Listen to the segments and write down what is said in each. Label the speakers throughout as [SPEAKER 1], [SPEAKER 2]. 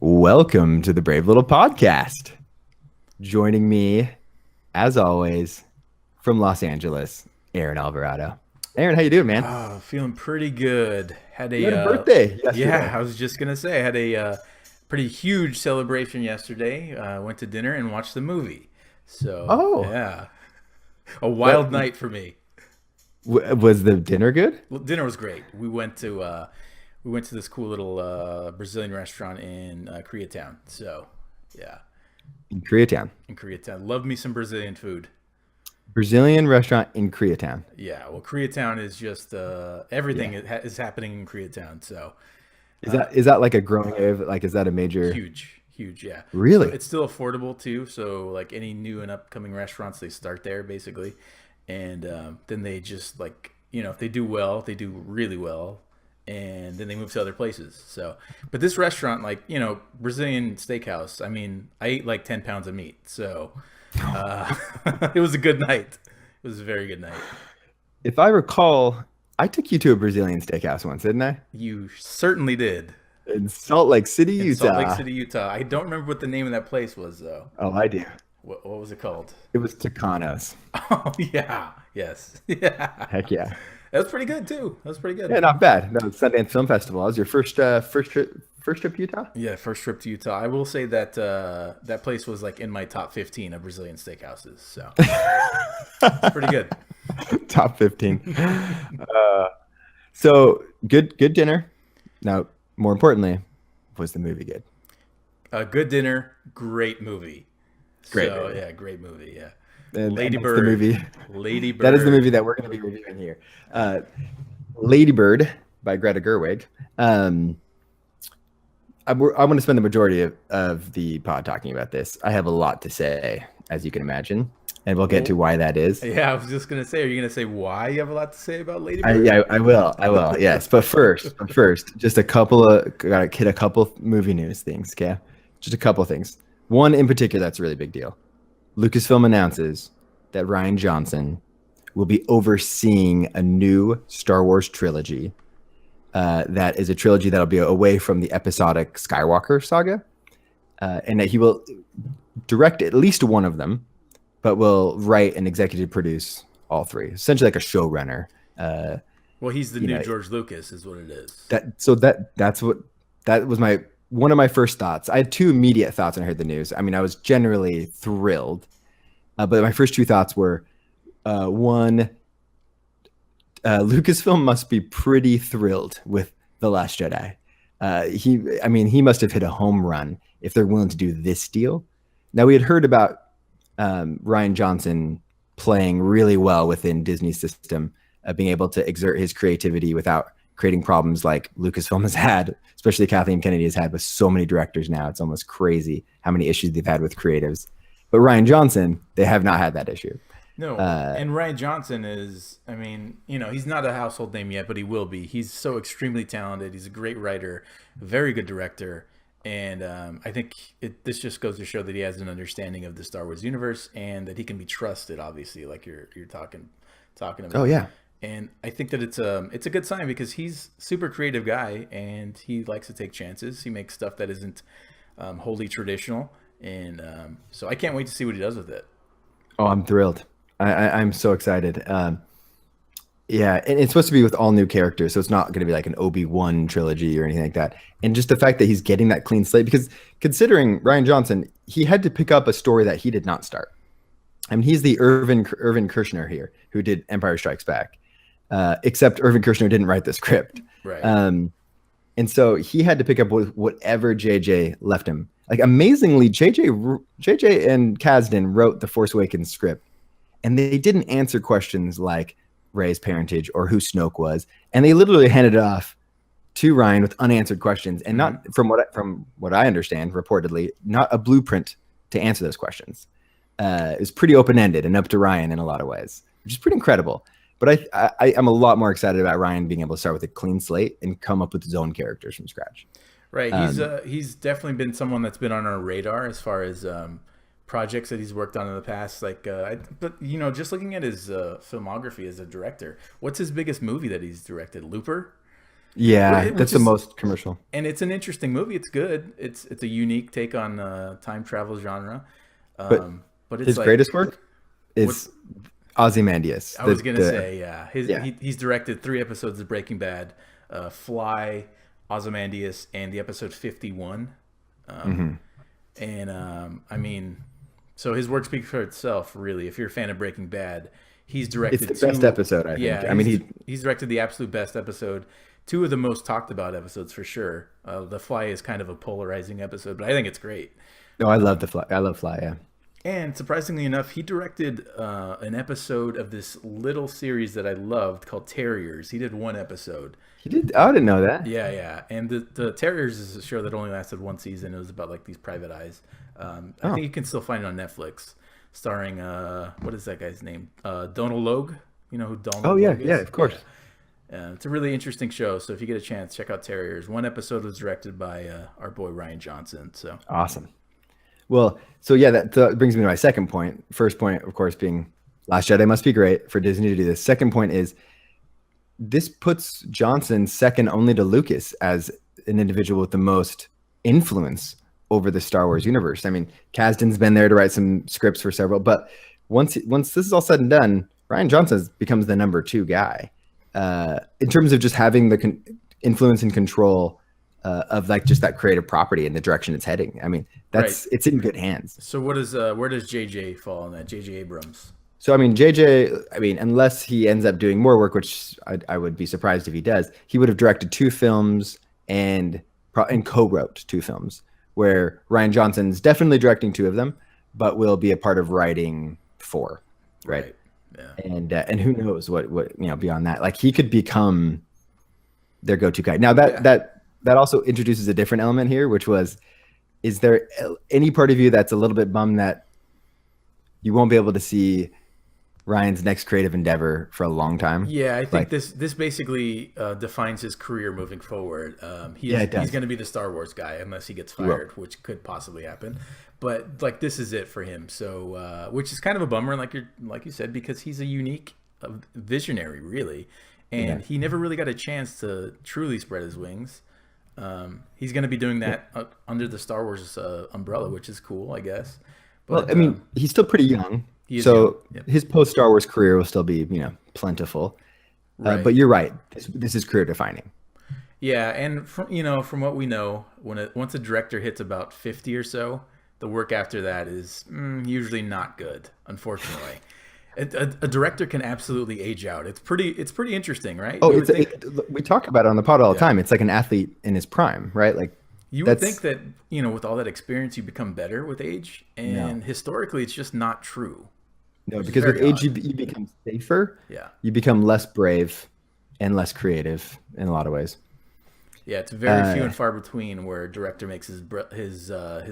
[SPEAKER 1] Welcome to the Brave Little Podcast. Joining me, as always, from Los Angeles, Aaron Alvarado. Aaron, how you doing, man?
[SPEAKER 2] Oh, feeling pretty good. Had
[SPEAKER 1] You
[SPEAKER 2] a
[SPEAKER 1] had a birthday
[SPEAKER 2] yeah,
[SPEAKER 1] yesterday.
[SPEAKER 2] I was just gonna say I had a pretty huge celebration yesterday. Went to dinner and watched the movie. So
[SPEAKER 1] Oh,
[SPEAKER 2] yeah, a
[SPEAKER 1] what
[SPEAKER 2] wild night for me.
[SPEAKER 1] was the dinner good?
[SPEAKER 2] Well, dinner was great. We went to this cool little Brazilian restaurant in Koreatown. So yeah,
[SPEAKER 1] In Koreatown.
[SPEAKER 2] in Koreatown, love me some Brazilian food.
[SPEAKER 1] Brazilian restaurant in Koreatown.
[SPEAKER 2] Yeah, well, Koreatown is just everything
[SPEAKER 1] Yeah.
[SPEAKER 2] is happening in Koreatown. So
[SPEAKER 1] Is that like a growing area? Like, is that a major?
[SPEAKER 2] huge, yeah. So
[SPEAKER 1] Really?
[SPEAKER 2] it's still affordable too. So like any new and upcoming restaurants, they start there basically, and then they just like if they do well, they do really well, and then they move to other places. So, but this restaurant, like Brazilian steakhouse, I mean, I ate like 10 pounds of meat, so uh, it was a good night. It was a very good night.
[SPEAKER 1] If I recall, I took you to a Brazilian steakhouse once, didn't I?
[SPEAKER 2] You certainly did.
[SPEAKER 1] In Salt Lake City,
[SPEAKER 2] In Salt Lake
[SPEAKER 1] Utah.
[SPEAKER 2] City, Utah. I don't remember what the name of that place was though.
[SPEAKER 1] Oh, I do.
[SPEAKER 2] What was it called?
[SPEAKER 1] It was Tucanos.
[SPEAKER 2] Oh yeah, yes, yeah.
[SPEAKER 1] Heck yeah.
[SPEAKER 2] That was pretty good too. That was pretty
[SPEAKER 1] Yeah,
[SPEAKER 2] good.
[SPEAKER 1] not bad. No, Sundance Film Festival. That was your first trip to Utah?
[SPEAKER 2] Yeah, first trip to Utah. I will say that that place was like in my top 15 of Brazilian steakhouses. So it's pretty good.
[SPEAKER 1] Top 15. Uh, so good dinner. Now, more importantly, was the movie good?
[SPEAKER 2] A good dinner, great movie.
[SPEAKER 1] Great
[SPEAKER 2] So
[SPEAKER 1] movie.
[SPEAKER 2] yeah, great movie. Yeah,
[SPEAKER 1] And
[SPEAKER 2] Lady
[SPEAKER 1] that's the
[SPEAKER 2] Bird,
[SPEAKER 1] movie.
[SPEAKER 2] Lady
[SPEAKER 1] That is the
[SPEAKER 2] Bird.
[SPEAKER 1] movie that we're going to be reviewing here. Lady Bird by Greta Gerwig. Um, I'm going to spend the majority of the pod talking about this. I have a lot to say, as you can imagine, and we'll get to
[SPEAKER 2] Well,
[SPEAKER 1] why that is.
[SPEAKER 2] yeah, I was just gonna say, are you gonna say why you have a lot to say about Lady Bird?
[SPEAKER 1] Yeah, I will. I will. Yes, but first, just a couple of gotta hit a couple movie news things. Okay, just a couple things. One in particular that's a really big deal. Lucasfilm announces that Ryan Johnson will be overseeing a new Star Wars trilogy. That is a trilogy that'll be away from the episodic Skywalker saga, and that he will direct at least one of them, but will write and executive produce all three. Essentially, like a showrunner. Uh,
[SPEAKER 2] Well, he's the
[SPEAKER 1] you
[SPEAKER 2] new
[SPEAKER 1] know
[SPEAKER 2] George Lucas, is what it is.
[SPEAKER 1] that's what that was my one of my first thoughts. I had two immediate thoughts when I heard the news. I mean, I was generally thrilled, but my first two thoughts were one, Lucasfilm must be pretty thrilled with The Last Jedi. I mean, he must have hit a home run if they're willing to do this deal. Now we had heard about Ryan Johnson playing really well within Disney's system, being able to exert his creativity without creating problems like Lucasfilm has had, especially Kathleen Kennedy has had with so many directors now. It's almost crazy how many issues they've had with creatives. But Ryan Johnson, they have not had that issue.
[SPEAKER 2] No,
[SPEAKER 1] Uh,
[SPEAKER 2] and Ryan Johnson is, I mean, he's not a household name yet, but he will be. He's so extremely talented. He's a great writer, very good director, and I think this just goes to show that he has an understanding of the Star Wars universe and that he can be trusted. Obviously, like you're talking
[SPEAKER 1] oh
[SPEAKER 2] about,
[SPEAKER 1] yeah,
[SPEAKER 2] and I think that it's a good sign because he's super creative guy and he likes to take chances. He makes stuff that isn't wholly traditional, and so I can't wait to see what he does with it.
[SPEAKER 1] oh I'm thrilled. I'm so excited. Yeah, and it's supposed to be with all new characters, so it's not going to be like an Obi-Wan trilogy or anything like that. And just the fact that he's getting that clean slate, because considering Ryan Johnson, he had to pick up a story that he did not start. I mean, he's the Irvin Kershner here, who did Empire Strikes Back, except Irvin Kershner didn't write the script,
[SPEAKER 2] Right.
[SPEAKER 1] um, and so he had to pick up whatever JJ left him. Like amazingly, JJ and Kasdan wrote the Force Awakens script, and they didn't answer questions like Rey's parentage or who Snoke was, and they literally handed it off to Ryan with unanswered questions, and
[SPEAKER 2] Hmm.
[SPEAKER 1] not from what I understand, reportedly, not a blueprint to answer those questions. It was pretty open ended and up to Ryan in a lot of ways, which is pretty incredible. But I'm a lot more excited about Ryan being able to start with a clean slate and come up with his own characters from scratch.
[SPEAKER 2] Right.
[SPEAKER 1] Um,
[SPEAKER 2] He's definitely been someone that's been on our radar as far as projects that he's worked on in the past. Like, but just looking at his filmography as a director, what's his biggest movie that he's directed? Looper.
[SPEAKER 1] Yeah,
[SPEAKER 2] Which
[SPEAKER 1] that's the
[SPEAKER 2] is,
[SPEAKER 1] most commercial.
[SPEAKER 2] and it's an interesting movie. It's good. It's a unique take on time travel genre.
[SPEAKER 1] But
[SPEAKER 2] But it's
[SPEAKER 1] his
[SPEAKER 2] like
[SPEAKER 1] greatest work
[SPEAKER 2] what
[SPEAKER 1] is Ozymandias.
[SPEAKER 2] I was gonna
[SPEAKER 1] The
[SPEAKER 2] say. Yeah,
[SPEAKER 1] yeah.
[SPEAKER 2] he's directed 3 episodes of Breaking Bad, Fly, Ozymandias, and the episode 51. And I mean, so his work speaks for itself, really. If you're a fan of Breaking Bad, he's directed
[SPEAKER 1] It's the best episode, I think.
[SPEAKER 2] Yeah,
[SPEAKER 1] I mean,
[SPEAKER 2] he's directed the absolute best episode, two of the most talked about episodes for sure. The Fly is kind of a polarizing episode, but I think it's great.
[SPEAKER 1] no, I love the Fly. I love Fly. Yeah.
[SPEAKER 2] And surprisingly enough, he directed an episode of this little series that I loved called Terriers. He did 1 episode.
[SPEAKER 1] He did. Oh, I didn't know that.
[SPEAKER 2] Yeah. And the Terriers is a show that only lasted 1 season. It was about like these private eyes. I think you can still find it on Netflix, starring what is that guy's name? Donald Logue. You know who Donald?
[SPEAKER 1] Oh yeah,
[SPEAKER 2] Logue is?
[SPEAKER 1] yeah, of course.
[SPEAKER 2] It's a really interesting show. So if you get a chance, check out Terriers. 1 episode was directed by our boy Ryan Johnson. So
[SPEAKER 1] Awesome. Well, so yeah, that brings me to my second point. First point, of course, being Last Jedi must be great for Disney to do this. Second point is this puts Johnson second only to Lucas as an individual with the most influence over the Star Wars universe. I mean, Kasdan's been there to write some scripts for several, but once this is all said and done, Ryan Johnson becomes the number 2 guy in terms of just having the influence and control of like just that creative property and the direction it's heading. I mean, it's in good hands.
[SPEAKER 2] So where does JJ fall in that? JJ Abrams.
[SPEAKER 1] So I mean, JJ, I mean, unless he ends up doing more work, which I would be surprised if he does, he would have directed 2 films and co-wrote 2 films, where Ryan Johnson's definitely directing 2 of them, but will be a part of writing 4, right? Yeah. And who knows what beyond that, like he could become their go-to guy. Now that also introduces a different element here, which was, is there any part of you that's a little bit bummed that you won't be able to see Ryan's next creative endeavor for a long time?
[SPEAKER 2] Yeah, I think this basically defines his career moving forward. He's going to be the Star Wars guy unless he gets fired, which could possibly happen. But like this is it for him. So which is kind of a bummer, like you said, because he's a unique visionary, really, and he never really got a chance to truly spread his wings. He's going to be doing that under the Star Wars umbrella, which is cool, I guess. But,
[SPEAKER 1] well, I mean, he's still pretty young, so his post Star Wars career will still be, plentiful. Right. But you're right. This is career defining.
[SPEAKER 2] Yeah, and from what we know, once a director hits about 50 or so, the work after that is usually not good, unfortunately. A director can absolutely age out. It's pretty interesting, right?
[SPEAKER 1] Oh, we talk about it on the pod all the time. It's like an athlete in his prime, right? Like
[SPEAKER 2] you would think that with all that experience, you become better with age, and historically, it's just not true.
[SPEAKER 1] No, because with age, you become safer.
[SPEAKER 2] Yeah,
[SPEAKER 1] you become less brave and less creative in a lot of ways.
[SPEAKER 2] Yeah, it's very few and far between where a director makes his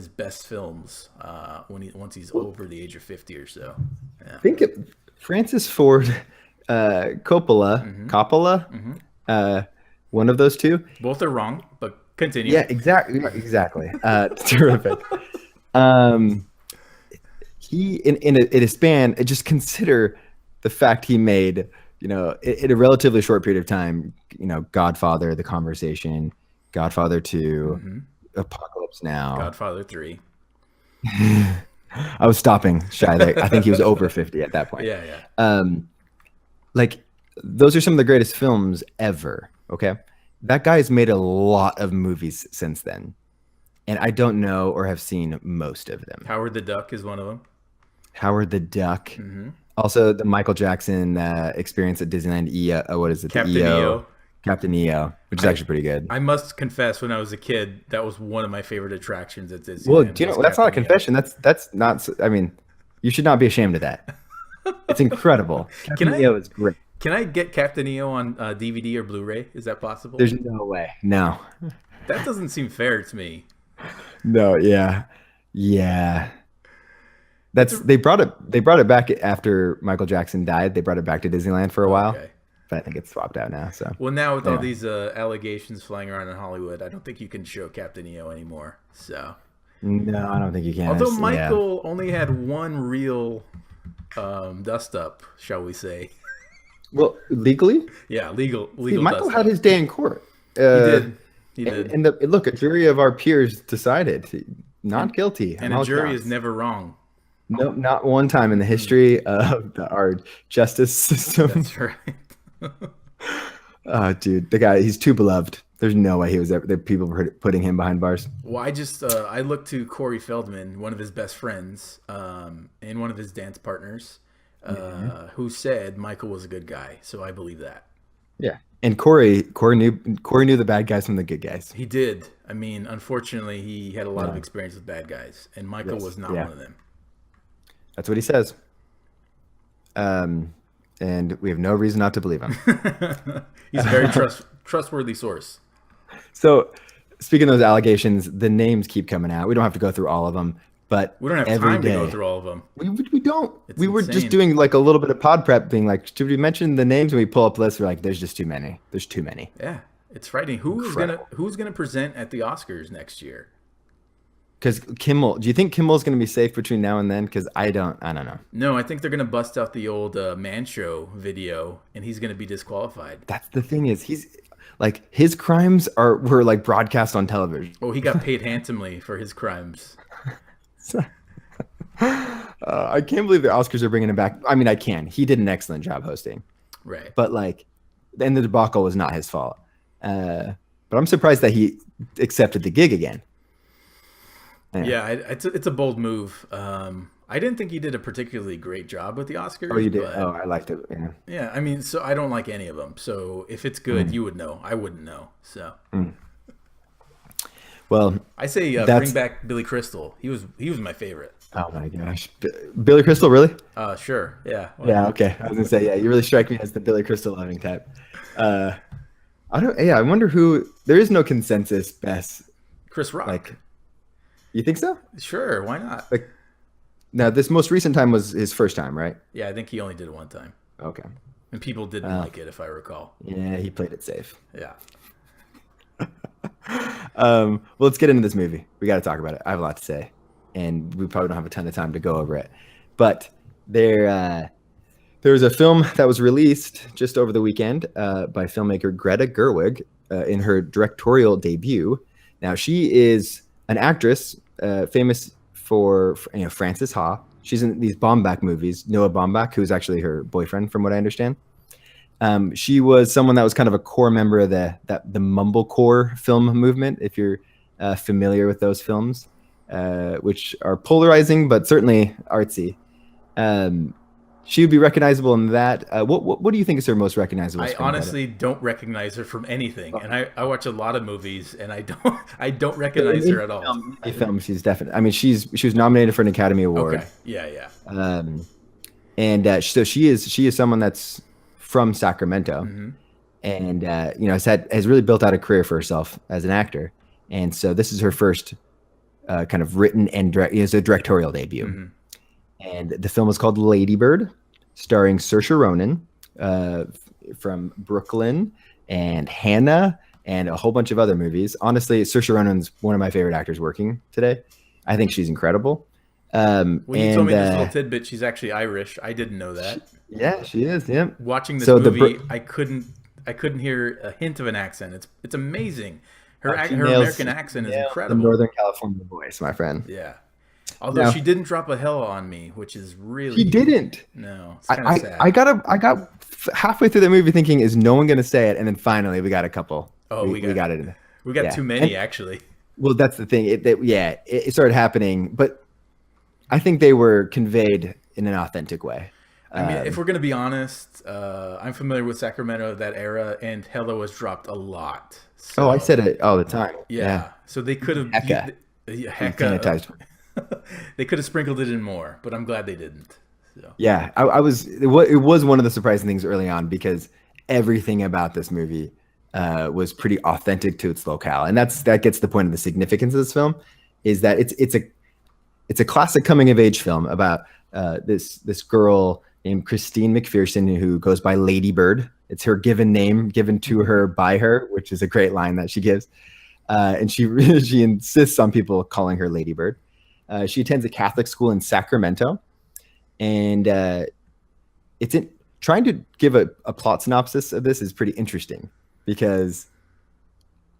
[SPEAKER 2] best films once he's over the age of 50 or so. Yeah.
[SPEAKER 1] I think Francis Ford Coppola, one of those two.
[SPEAKER 2] Both are wrong, but continue.
[SPEAKER 1] Yeah, exactly. Terrific. He in a span. Just consider the fact he made. In a relatively short period of time, Godfather, The Conversation, Godfather 2, Apocalypse Now,
[SPEAKER 2] Godfather 3.
[SPEAKER 1] I was stopping shy there. I think he was over 50 at that point.
[SPEAKER 2] Yeah.
[SPEAKER 1] Like those are some of the greatest films ever. Okay. That guy's made a lot of movies since then. And I don't know or have seen most of them.
[SPEAKER 2] Howard the Duck is one of them.
[SPEAKER 1] Howard the Duck. Mm-hmm. Also, the Michael Jackson experience at Disneyland. What is it?
[SPEAKER 2] Captain EO.
[SPEAKER 1] Captain EO, which is actually pretty good.
[SPEAKER 2] I must confess, when I was a kid, that was one of my favorite attractions at Disneyland.
[SPEAKER 1] Well, do you know that's not a confession. That's not. I mean, you should not be ashamed of that. It's incredible. Captain EO is great.
[SPEAKER 2] Can I get Captain EO on DVD or Blu-ray? Is that possible?
[SPEAKER 1] There's no way. No.
[SPEAKER 2] That doesn't seem fair to me.
[SPEAKER 1] No. Yeah. They brought it back after Michael Jackson died. They brought it back to Disneyland for a while, but I think it's swapped out now. So
[SPEAKER 2] now with all these allegations flying around in Hollywood, I don't think you can show Captain EO anymore. So
[SPEAKER 1] no, I don't think you can.
[SPEAKER 2] Although Michael only had one real dust up, shall we say?
[SPEAKER 1] Well, legally?
[SPEAKER 2] Yeah, legal.
[SPEAKER 1] See, Michael had his day in court.
[SPEAKER 2] He
[SPEAKER 1] Uh,
[SPEAKER 2] did. He did.
[SPEAKER 1] and look, a jury of our peers decided not
[SPEAKER 2] And
[SPEAKER 1] guilty on
[SPEAKER 2] and a
[SPEAKER 1] all
[SPEAKER 2] jury is
[SPEAKER 1] counts.
[SPEAKER 2] never wrong.
[SPEAKER 1] No, not one time in the
[SPEAKER 2] Mm-mm.
[SPEAKER 1] history of our justice system.
[SPEAKER 2] That's right.
[SPEAKER 1] Dude, the guy, he's too beloved. There's no way he was ever, the people were putting him behind bars.
[SPEAKER 2] Well, I looked to Corey Feldman, one of his best friends, and one of his dance partners, who said Michael was a good guy. So I believe that.
[SPEAKER 1] Yeah. And Corey knew the bad guys from the good guys.
[SPEAKER 2] He did. I mean, unfortunately, he had a lot of
[SPEAKER 1] Yeah.
[SPEAKER 2] experience with bad guys, and Michael
[SPEAKER 1] Yes.
[SPEAKER 2] was not
[SPEAKER 1] Yeah.
[SPEAKER 2] one of them.
[SPEAKER 1] That's what he says. And we have no reason not to believe him.
[SPEAKER 2] He's a very trustworthy source.
[SPEAKER 1] So, speaking of those allegations, the names keep coming out. We don't have to go through all of them, but
[SPEAKER 2] We don't have
[SPEAKER 1] every
[SPEAKER 2] time to go
[SPEAKER 1] day
[SPEAKER 2] through all of them.
[SPEAKER 1] we don't.
[SPEAKER 2] It's
[SPEAKER 1] We were just
[SPEAKER 2] insane.
[SPEAKER 1] doing like a little bit of pod prep, being like, should we mention the names? And we pull up lists. We're like, there's just too many. There's too many.
[SPEAKER 2] Yeah, it's frightening. Who's gonna present at the Oscars next year?
[SPEAKER 1] Because Kimmel, do you think Kimmel's going to be safe between now and then? Because I don't know.
[SPEAKER 2] No, I think they're gonna bust out the old Man Show video, and he's gonna be disqualified.
[SPEAKER 1] That's the thing is he's like his crimes were like broadcast on television.
[SPEAKER 2] Oh, he got paid handsomely for his crimes.
[SPEAKER 1] I can't believe the Oscars are bringing him back. I mean, I can. He did an excellent job hosting,
[SPEAKER 2] Right.
[SPEAKER 1] but like, then the debacle was not his fault. But I'm surprised that he accepted the gig again.
[SPEAKER 2] Yeah, it's a bold move. I didn't think he did a particularly great job with the Oscars.
[SPEAKER 1] Oh, you did?
[SPEAKER 2] But
[SPEAKER 1] Oh, I liked it. Yeah.
[SPEAKER 2] yeah, I mean, so I don't like any of them. So if it's good, you would know. I wouldn't know. So
[SPEAKER 1] Well,
[SPEAKER 2] I say
[SPEAKER 1] That's-
[SPEAKER 2] bring back Billy Crystal. He was my favorite.
[SPEAKER 1] oh my gosh, Billy Crystal, really?
[SPEAKER 2] Sure, yeah.
[SPEAKER 1] Yeah. Okay. I was gonna say, yeah, you really strike me as the Billy Crystal loving type. I don't. Yeah, I wonder who. There is no consensus best.
[SPEAKER 2] Chris Rock.
[SPEAKER 1] Like, you think so?
[SPEAKER 2] Sure, why not?
[SPEAKER 1] Like, now this most recent time was his first time, right?
[SPEAKER 2] Yeah, I think he only did it one time,
[SPEAKER 1] Okay.
[SPEAKER 2] and people didn't like it, if I recall.
[SPEAKER 1] Yeah, he played it safe.
[SPEAKER 2] Yeah.
[SPEAKER 1] Well, let's get into this movie. We got to talk about it. I have a lot to say, and we probably don't have a ton of time to go over it. But there was a film that was released just over the weekend by filmmaker Greta Gerwig in her directorial debut. Now, she is an actress famous for Frances Ha. She's in these Baumbach movies. Noah Baumbach, who's actually her boyfriend, from what I understand. She was someone that was kind of a core member of the mumblecore film movement, if you're familiar with those films, which are polarizing but certainly artsy. She would be recognizable in that. What do you think is her most recognizable?
[SPEAKER 2] I
[SPEAKER 1] screen credit?
[SPEAKER 2] honestly don't recognize her from anything, and I watch a lot of movies, and I don't recognize her at all.
[SPEAKER 1] In film, she's definitely. I mean, she was nominated for an Academy Award.
[SPEAKER 2] Okay, yeah.
[SPEAKER 1] And so she is someone that's from Sacramento,
[SPEAKER 2] Mm-hmm.
[SPEAKER 1] and has really built out a career for herself as an actor. And so this is her first kind of written and a directorial debut.
[SPEAKER 2] Mm-hmm.
[SPEAKER 1] And the film is called Lady Bird, starring Saoirse Ronan from Brooklyn and Hannah and a whole bunch of other movies. Honestly, Saoirse Ronan's one of my favorite actors working today. I think she's incredible.
[SPEAKER 2] When you told me this little tidbit, she's actually Irish. I didn't know that.
[SPEAKER 1] Yeah, she is. Yeah.
[SPEAKER 2] Watching this
[SPEAKER 1] So
[SPEAKER 2] movie, I couldn't hear a hint of an accent. It's amazing. Her
[SPEAKER 1] She
[SPEAKER 2] her
[SPEAKER 1] nails-
[SPEAKER 2] American accent is
[SPEAKER 1] nails
[SPEAKER 2] incredible.
[SPEAKER 1] The Northern California voice, my friend.
[SPEAKER 2] Yeah. Although
[SPEAKER 1] Now-
[SPEAKER 2] she didn't drop a hell on me, which is really
[SPEAKER 1] He didn't.
[SPEAKER 2] No, it's kind of sad.
[SPEAKER 1] I got halfway through the movie thinking, is no one going to say it? And then finally, we got a couple.
[SPEAKER 2] Oh,
[SPEAKER 1] we got it.
[SPEAKER 2] We got
[SPEAKER 1] yeah.
[SPEAKER 2] too many, actually.
[SPEAKER 1] Well, that's the thing. It started happening, but I think they were conveyed in an authentic way.
[SPEAKER 2] I mean, if we're gonna be honest, I'm familiar with Sacramento of that era, and Hello was dropped a lot. So,
[SPEAKER 1] Oh, I said it all the time.
[SPEAKER 2] yeah. So they could have
[SPEAKER 1] Hecka. Sanitized.
[SPEAKER 2] They could have sprinkled it in more, but I'm glad they didn't. So.
[SPEAKER 1] Yeah, it was one of the surprising things early on because everything about this movie was pretty authentic to its locale, and that gets the point of the significance of this film, is that it's a classic coming of age film about this girl named Christine McPherson who goes by Lady Bird. It's her given name given to her by her, which is a great line that she gives, and she insists on people calling her Lady Bird. She attends a Catholic school in Sacramento, and trying to give a plot synopsis of this is pretty interesting because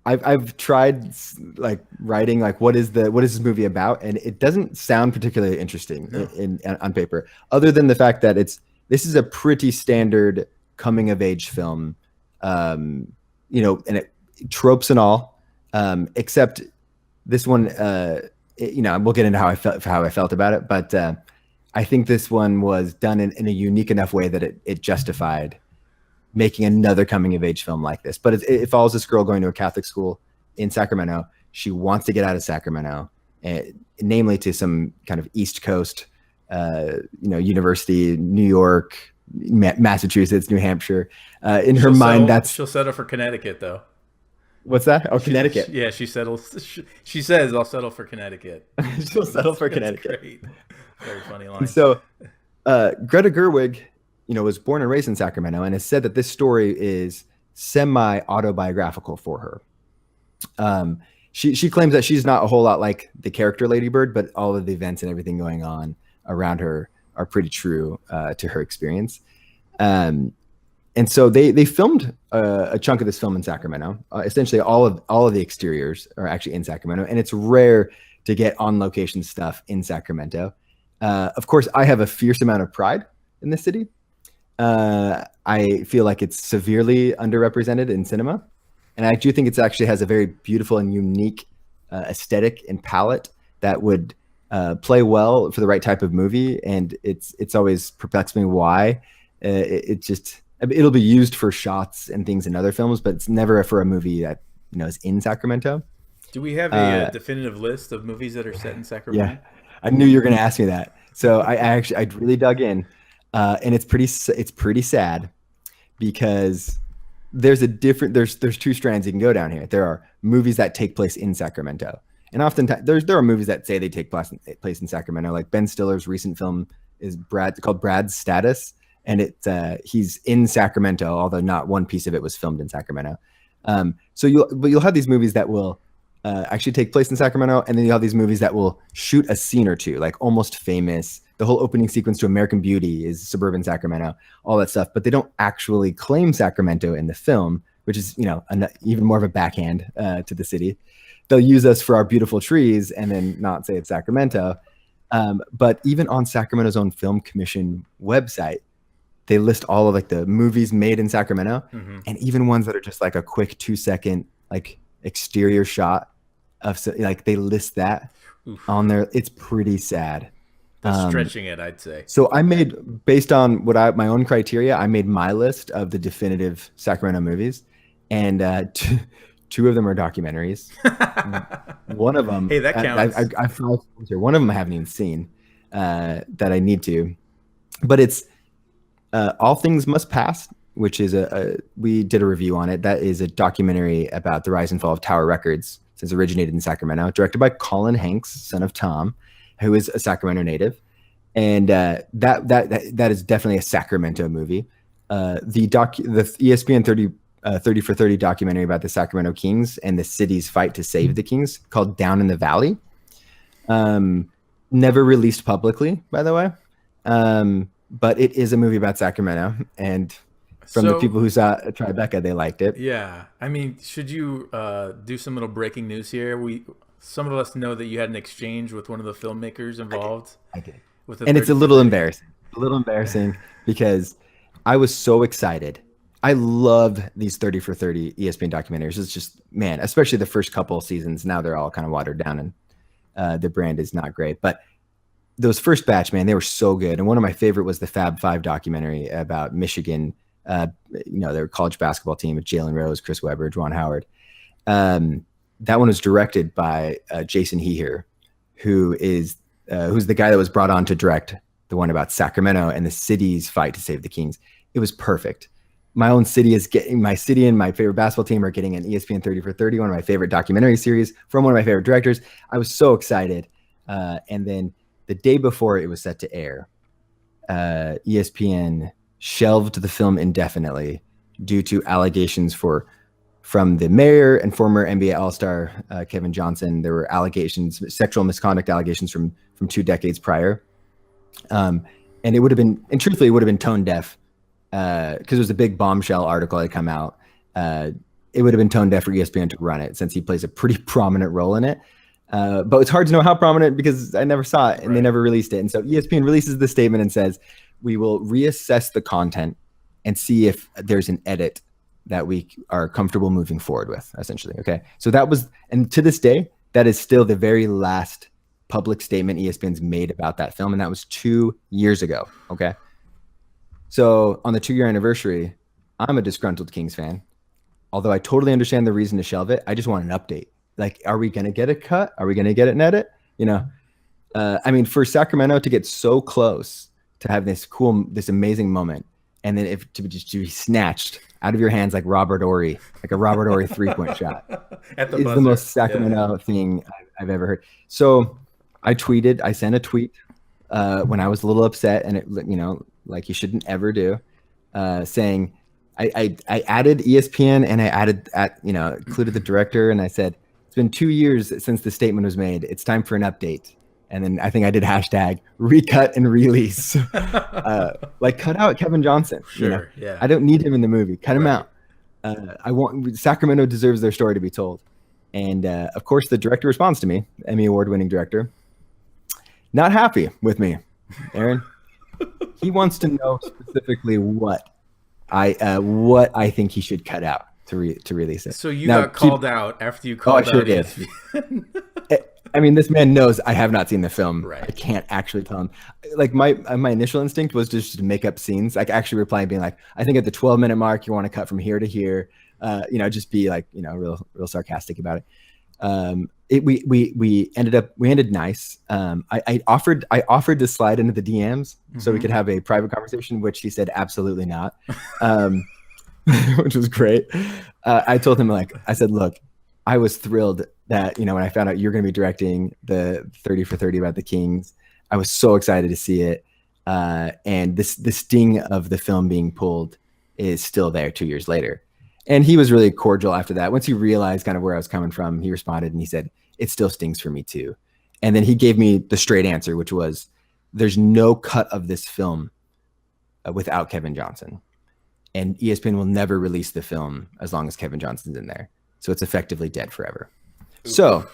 [SPEAKER 1] I've tried like writing like what is this movie about, and it doesn't sound particularly interesting
[SPEAKER 2] No.
[SPEAKER 1] on paper, other than the fact that this is a pretty standard coming of age film, and tropes and all, except this one, we'll get into how I felt about it, but I think this one was done in a unique enough way that it justified making another coming of age film like this. But it follows this girl going to a Catholic school in Sacramento. She wants to get out of Sacramento, namely to some kind of East Coast, university, New York, Massachusetts, New Hampshire. In her mind,
[SPEAKER 2] she'll settle for Connecticut, though.
[SPEAKER 1] What's that? Oh, Connecticut.
[SPEAKER 2] Yeah, she settles. She says, "I'll settle for Connecticut."
[SPEAKER 1] She'll settle for Connecticut.
[SPEAKER 2] Great. Very funny line.
[SPEAKER 1] So, Greta Gerwig, was born and raised in Sacramento, and has said that this story is semi-autobiographical for her. She claims that she's not a whole lot like the character Lady Bird, but all of the events and everything going on around her are pretty true to her experience. And so they filmed a chunk of this film in Sacramento. Essentially, all of the exteriors are actually in Sacramento, and it's rare to get on location stuff in Sacramento. Of course, I have a fierce amount of pride in this city. I feel like it's severely underrepresented in cinema, and I do think it actually has a very beautiful and unique aesthetic and palette that would play well for the right type of movie. And it's always perplexed me why it'll be used for shots and things in other films, but it's never for a movie that is in Sacramento.
[SPEAKER 2] Do we have a definitive list of movies that are set in Sacramento?
[SPEAKER 1] Yeah, I knew you were going to ask me that. So I really dug in, and it's pretty sad because there's two strands you can go down here. There are movies that take place in Sacramento, and oftentimes there are movies that say they take place in Sacramento. Like Ben Stiller's recent film is called Brad's Status, and he's in Sacramento, although not one piece of it was filmed in Sacramento. So you'll have these movies that will actually take place in Sacramento, and then you have these movies that will shoot a scene or two, like Almost Famous. The whole opening sequence to American Beauty is suburban Sacramento, all that stuff, but they don't actually claim Sacramento in the film, which is even more of a backhand to the city. They'll use us for our beautiful trees and then not say it's Sacramento. But even on Sacramento's own film commission website, they list all of like the movies made in Sacramento, and even ones that are just like a quick 2-second like exterior shot of like they list that on there. It's pretty sad.
[SPEAKER 2] That's stretching it, I'd say.
[SPEAKER 1] So I made, based on my own criteria, I made my list of the definitive Sacramento movies, and two of them are documentaries. One of them,
[SPEAKER 2] hey, that counts.
[SPEAKER 1] One of them I haven't even seen that I need to, but it's All Things Must Pass, which is we did a review on it. That is a documentary about the rise and fall of Tower Records, since it originated in Sacramento, directed by Colin Hanks, son of Tom, who is a Sacramento native. And that is definitely a Sacramento movie. The ESPN 30 for 30 documentary about the Sacramento Kings and the city's fight to save the Kings, called Down in the Valley. Never released publicly, by the way. But it is a movie about Sacramento, and from the people who saw Tribeca, they liked it.
[SPEAKER 2] Yeah, I mean, should you do some little breaking news here? Some of us know that you had an exchange with one of the filmmakers involved.
[SPEAKER 1] I did. And it's a little embarrassing. Because I was so excited. I love these 30 for 30 ESPN documentaries. It's just, man, especially the first couple of seasons. Now they're all kind of watered down, and the brand is not great. But those first batch, man, they were so good. And one of my favorite was the Fab Five documentary about Michigan. Their college basketball team with Jalen Rose, Chris Webber, Juwan Howard. That one was directed by Jason Heher, who's the guy that was brought on to direct the one about Sacramento and the city's fight to save the Kings. It was perfect. My city and my favorite basketball team are getting an ESPN 30 for 30, one of my favorite documentary series from one of my favorite directors. I was so excited. And then the day before it was set to air, ESPN shelved the film indefinitely due to allegations from the mayor and former NBA All-Star Kevin Johnson. There were sexual misconduct allegations from 2 decades prior. And truthfully, it would have been tone deaf because there was a big bombshell article that had come out it would have been tone deaf for ESPN to run it since he plays a pretty prominent role in it. But it's hard to know how prominent because I never saw it and they never released it. And so ESPN releases the statement and says, we will reassess the content and see if there's an edit that we are comfortable moving forward with, essentially. Okay. So that was, and to this day, that is still the very last public statement ESPN's made about that film. And that was 2 years ago. Okay. So on the 2-year anniversary, I'm a disgruntled Kings fan. Although I totally understand the reason to shelve it, I just want an update. Like, are we going to get a cut? Are we going to get an edit? You know, I mean, for Sacramento to get so close to have this amazing moment, and then to be snatched out of your hands like Robert Ory, like a Robert Ory 3-point shot, is the most Sacramento thing I've ever heard. So I sent a tweet when I was a little upset, and it, you know, like you shouldn't ever do, saying, I added ESPN and included the director, and I said, it's been 2 years since the statement was made. It's time for an update. And then I think I did hashtag recut and release. Like, cut out Kevin Johnson.
[SPEAKER 2] Sure,
[SPEAKER 1] you know?
[SPEAKER 2] yeah.
[SPEAKER 1] I don't need him in the movie. Cut him out. Sacramento deserves their story to be told. And of course, the director responds to me, Emmy Award-winning director. Not happy with me, Aaron. He wants to know specifically what I think he should cut out to release it.
[SPEAKER 2] So you got called out after you called out ESPN.
[SPEAKER 1] I mean, this man knows I have not seen the film.
[SPEAKER 2] Right.
[SPEAKER 1] I can't actually tell him. Like, my initial instinct was just to make up scenes. Like, actually replying, being like, I think at the 12-minute mark, you want to cut from here to here. Just be like, real sarcastic about it. We ended nice. I offered to slide into the DMs so we could have a private conversation, which he said absolutely not, which was great. I told him, I said, look, I was thrilled that, when I found out you're going to be directing the 30 for 30 about the Kings, I was so excited to see it. And the sting of the film being pulled is still there 2 years later. And he was really cordial after that. Once he realized kind of where I was coming from, he responded and he said, it still stings for me too. And then he gave me the straight answer, which was, there's no cut of this film without Kevin Johnson. And ESPN will never release the film as long as Kevin Johnson's in there. So it's effectively dead forever. Oof. So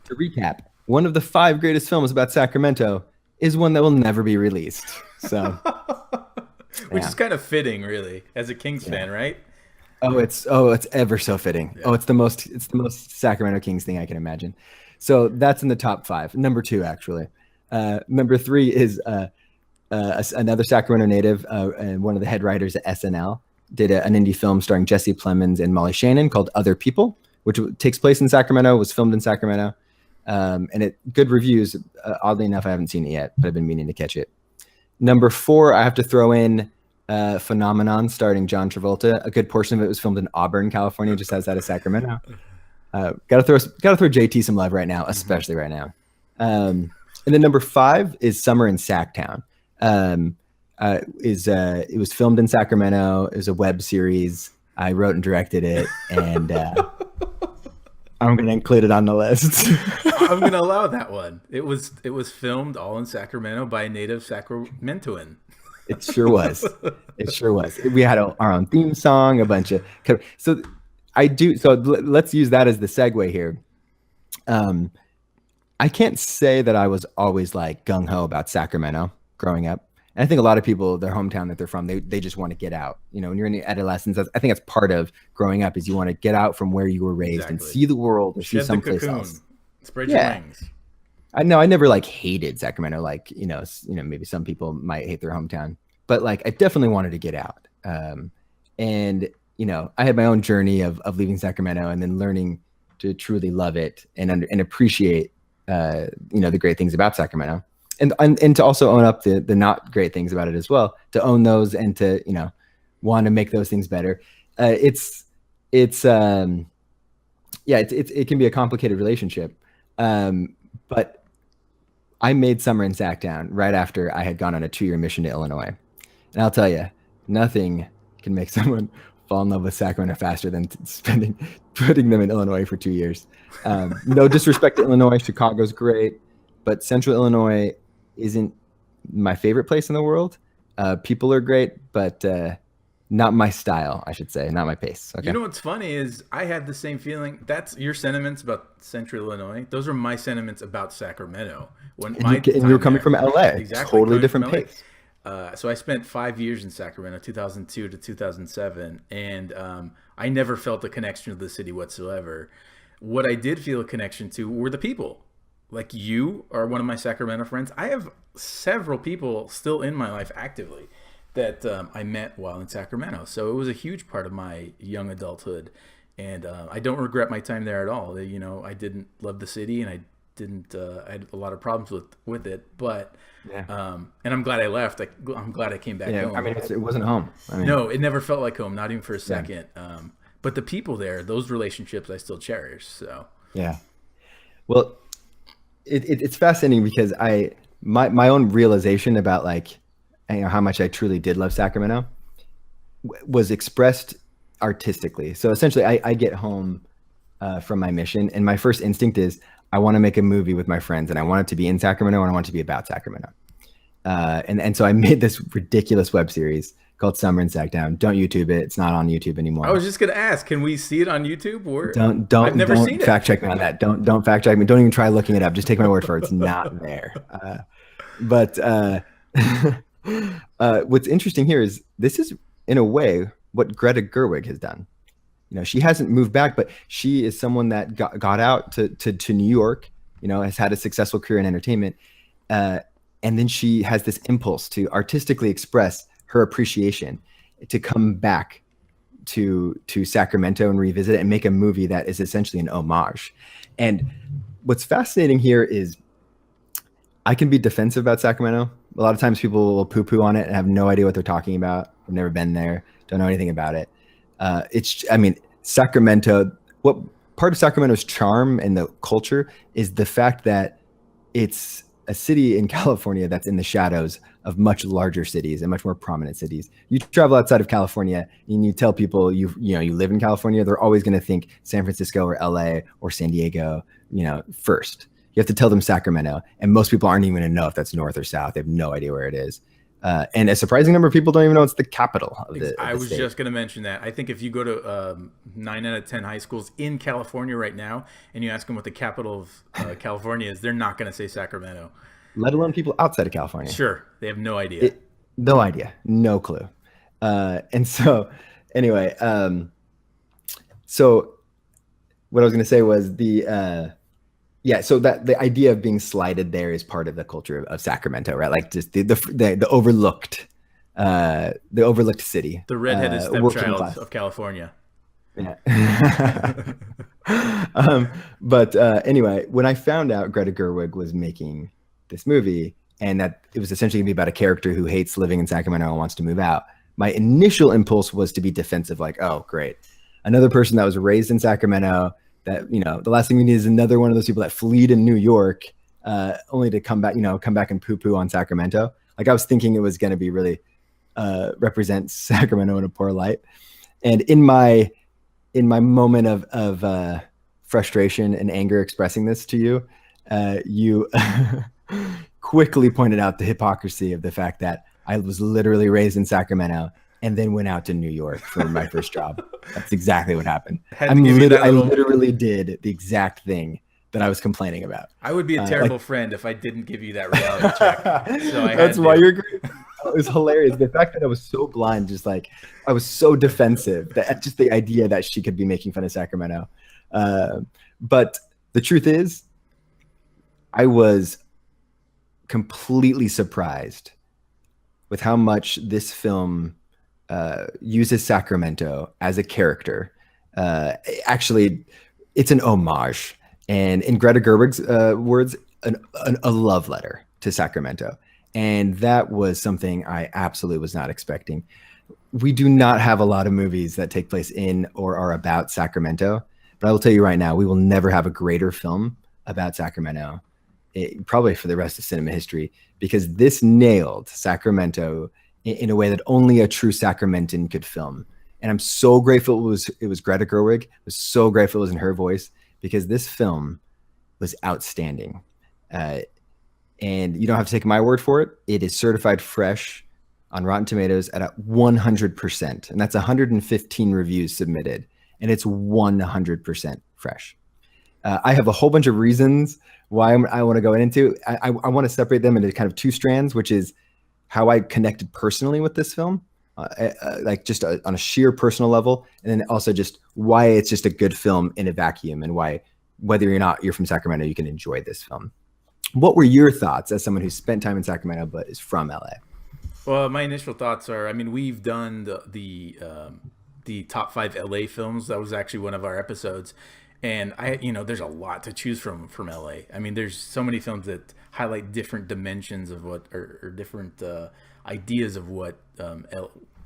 [SPEAKER 1] to recap, one of the 5 greatest films about Sacramento is one that will never be released. So,
[SPEAKER 2] which is kind of fitting, really, as a Kings fan, right?
[SPEAKER 1] It's ever so fitting. Yeah. It's the most Sacramento Kings thing I can imagine. So that's in the top 5. Number 2, actually. Number 3 is another Sacramento native and one of the head writers at SNL did an indie film starring Jesse Plemons and Molly Shannon called Other People, which takes place in Sacramento, was filmed in Sacramento, and good reviews. Oddly enough, I haven't seen it yet, but I've been meaning to catch it. Number 4, I have to throw in Phenomenon starring John Travolta. A good portion of it was filmed in Auburn, California, just outside of Sacramento. Gotta throw JT some love right now, especially right now. And then number 5 is Summer in Sacktown. It was filmed in Sacramento. It was a web series. I wrote and directed it, and I'm going to include it on the list.
[SPEAKER 2] I'm going to allow that one. It was filmed all in Sacramento by a native Sacramentoan.
[SPEAKER 1] It sure was. It sure was. We had our own theme song, a bunch of. So let's use that as the segue here. I can't say that I was always like gung ho about Sacramento growing up. And I think a lot of people, their hometown that they're from, they just want to get out. When you're in the adolescence, I think that's part of growing up is you want to get out from where you were raised and see the world or see someplace else.
[SPEAKER 2] Spread your wings.
[SPEAKER 1] I never hated Sacramento. Maybe some people might hate their hometown, but I definitely wanted to get out. And I had my own journey of leaving Sacramento and then learning to truly love it and appreciate the great things about Sacramento. And to also own up the not great things about it as well, to own those and to, want to make those things better. It can be a complicated relationship. But I made Summer in Sacktown right after I had gone on a 2-year mission to Illinois. And I'll tell you, nothing can make someone fall in love with Sacramento faster than putting them in Illinois for 2 years. No disrespect to Illinois. Chicago's great, but Central Illinois isn't my favorite place in the world. People are great, but not my style, I should say, not my pace.
[SPEAKER 2] You
[SPEAKER 1] Okay.
[SPEAKER 2] know what's funny is I had the same feeling. That's your sentiments about Central Illinois. Those are my sentiments about Sacramento. When
[SPEAKER 1] And
[SPEAKER 2] my
[SPEAKER 1] you're
[SPEAKER 2] time
[SPEAKER 1] coming
[SPEAKER 2] there,
[SPEAKER 1] from LA,
[SPEAKER 2] exactly
[SPEAKER 1] totally
[SPEAKER 2] coming from
[SPEAKER 1] different
[SPEAKER 2] LA.
[SPEAKER 1] pace.
[SPEAKER 2] So I spent 5 years in Sacramento, 2002 to 2007, and I never felt a connection to the city whatsoever. What I did feel a connection to were the people. Like you are one of my Sacramento friends. I have several people still in my life actively that I met while in Sacramento. So it was a huge part of my young adulthood, and I don't regret my time there at all. You know, I didn't love the city, and I didn't. I had a lot of problems with it, but
[SPEAKER 1] Yeah.
[SPEAKER 2] and I'm glad I left. I'm glad I came back
[SPEAKER 1] Yeah.
[SPEAKER 2] home.
[SPEAKER 1] I mean, it wasn't home. I mean,
[SPEAKER 2] No, it never felt like home, not even for a second. But the people there, those relationships, I still cherish. So
[SPEAKER 1] yeah. Well, it's fascinating because my own realization about like how much I truly did love Sacramento was expressed artistically. So essentially, I get home from my mission, and my first instinct is I want to make a movie with my friends, and I want it to be in Sacramento, and I want it to be about Sacramento. And so I made this ridiculous web series called Summer in Sacktown. Don't YouTube it; it's not on YouTube anymore.
[SPEAKER 2] I was just gonna ask, can we see it on YouTube? Or
[SPEAKER 1] Don't
[SPEAKER 2] I've never
[SPEAKER 1] don't
[SPEAKER 2] seen it.
[SPEAKER 1] fact check me on that. Don't fact check me. Don't even try looking it up. Just take my word for it. It's not there. But what's interesting here is this is in a way what Greta Gerwig has done. You know, she hasn't moved back, but she is someone that got out to New York. You know, has had a successful career in entertainment, and then she has this impulse to artistically express her appreciation, to come back to Sacramento and revisit it and make a movie that is essentially an homage. And what's fascinating here is I can be defensive about Sacramento. A lot of times people will poo-poo on it and have no idea what they're talking about. I've never been there, don't know anything about it. I mean, Sacramento, what part of Sacramento's charm and the culture is the fact that it's a city in California that's in the shadows of much larger cities and much more prominent cities. You travel outside of California and you tell people you live in California, they're always going to think San Francisco or LA or San Diego, first. You have to tell them Sacramento, and most people aren't even going to know if that's north or south. They have no idea where it is. And a surprising number of people don't even know it's the capital of the
[SPEAKER 2] I was
[SPEAKER 1] state.
[SPEAKER 2] just going to mention that. I think if you go to 9 out of 10 high schools in California right now and you ask them what the capital of California is, they're not going to say Sacramento.
[SPEAKER 1] Let alone people outside of California.
[SPEAKER 2] Sure. They have no idea.
[SPEAKER 1] No idea. No clue. And so anyway, so what I was going to say was so that the idea of being slighted there is part of the culture of Sacramento, right? Like just the overlooked city,
[SPEAKER 2] The redheaded
[SPEAKER 1] working
[SPEAKER 2] stepchild
[SPEAKER 1] class.
[SPEAKER 2] of California.
[SPEAKER 1] Yeah. But anyway, when I found out Greta Gerwig was making this movie and that it was essentially going to be about a character who hates living in Sacramento and wants to move out, my initial impulse was to be defensive, like, oh, great. Another person that was raised in Sacramento, that, the last thing we need is another one of those people that fleed in New York only to come back and poo-poo on Sacramento. Like I was thinking it was going to be really represent Sacramento in a poor light. And in my moment of frustration and anger expressing this to you, you quickly pointed out the hypocrisy of the fact that I was literally raised in Sacramento and then went out to New York for my first job. That's exactly what happened. I literally did the exact thing that I was complaining about.
[SPEAKER 2] I would be a terrible friend if I didn't give you that reality check. So
[SPEAKER 1] That's why you're great. It was hilarious. The fact that I was so blind, just like I was so defensive, that just the idea that she could be making fun of Sacramento. But the truth is, I was completely surprised with how much this film uses Sacramento as a character. Actually, it's an homage, and in Greta Gerwig's words, a love letter to Sacramento. And that was something I absolutely was not expecting. We do not have a lot of movies that take place in or are about Sacramento, but I will tell you right now, we will never have a greater film about Sacramento, probably for the rest of cinema history, because this nailed Sacramento in a way that only a true Sacramentan could film. And I'm so grateful it was Greta Gerwig. I was so grateful it was in her voice, because this film was outstanding. And you don't have to take my word for it. It is certified fresh on Rotten Tomatoes at a 100%, and that's 115 reviews submitted, and it's 100% fresh. I have a whole bunch of reasons why I want to go into. I want to separate them into kind of two strands, which is how I connected personally with this film, like just on a sheer personal level, and then also just why it's just a good film in a vacuum, and why, whether or not you're from Sacramento, you can enjoy this film. What were your thoughts as someone who spent time in Sacramento but is from LA?
[SPEAKER 2] Well, my initial thoughts are, I mean, we've done the top 5 LA films. That was actually one of our episodes, and there's a lot to choose from LA. I mean, there's so many films that highlight different dimensions of what, or different ideas of what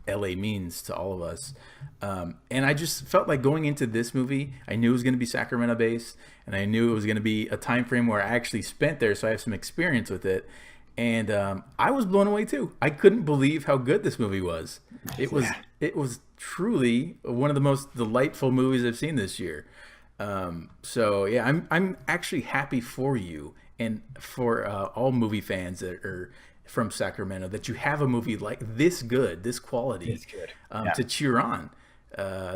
[SPEAKER 2] LA means to all of us. And I just felt like going into this movie, I knew it was going to be Sacramento based, and I knew it was going to be a time frame where I actually spent there, so I have some experience with it. And I was blown away too. I couldn't believe how good this movie was. It was truly one of the most delightful movies I've seen this year. So yeah, I'm actually happy for you and for all movie fans that are from Sacramento, that you have a movie like this good, this quality, to cheer on.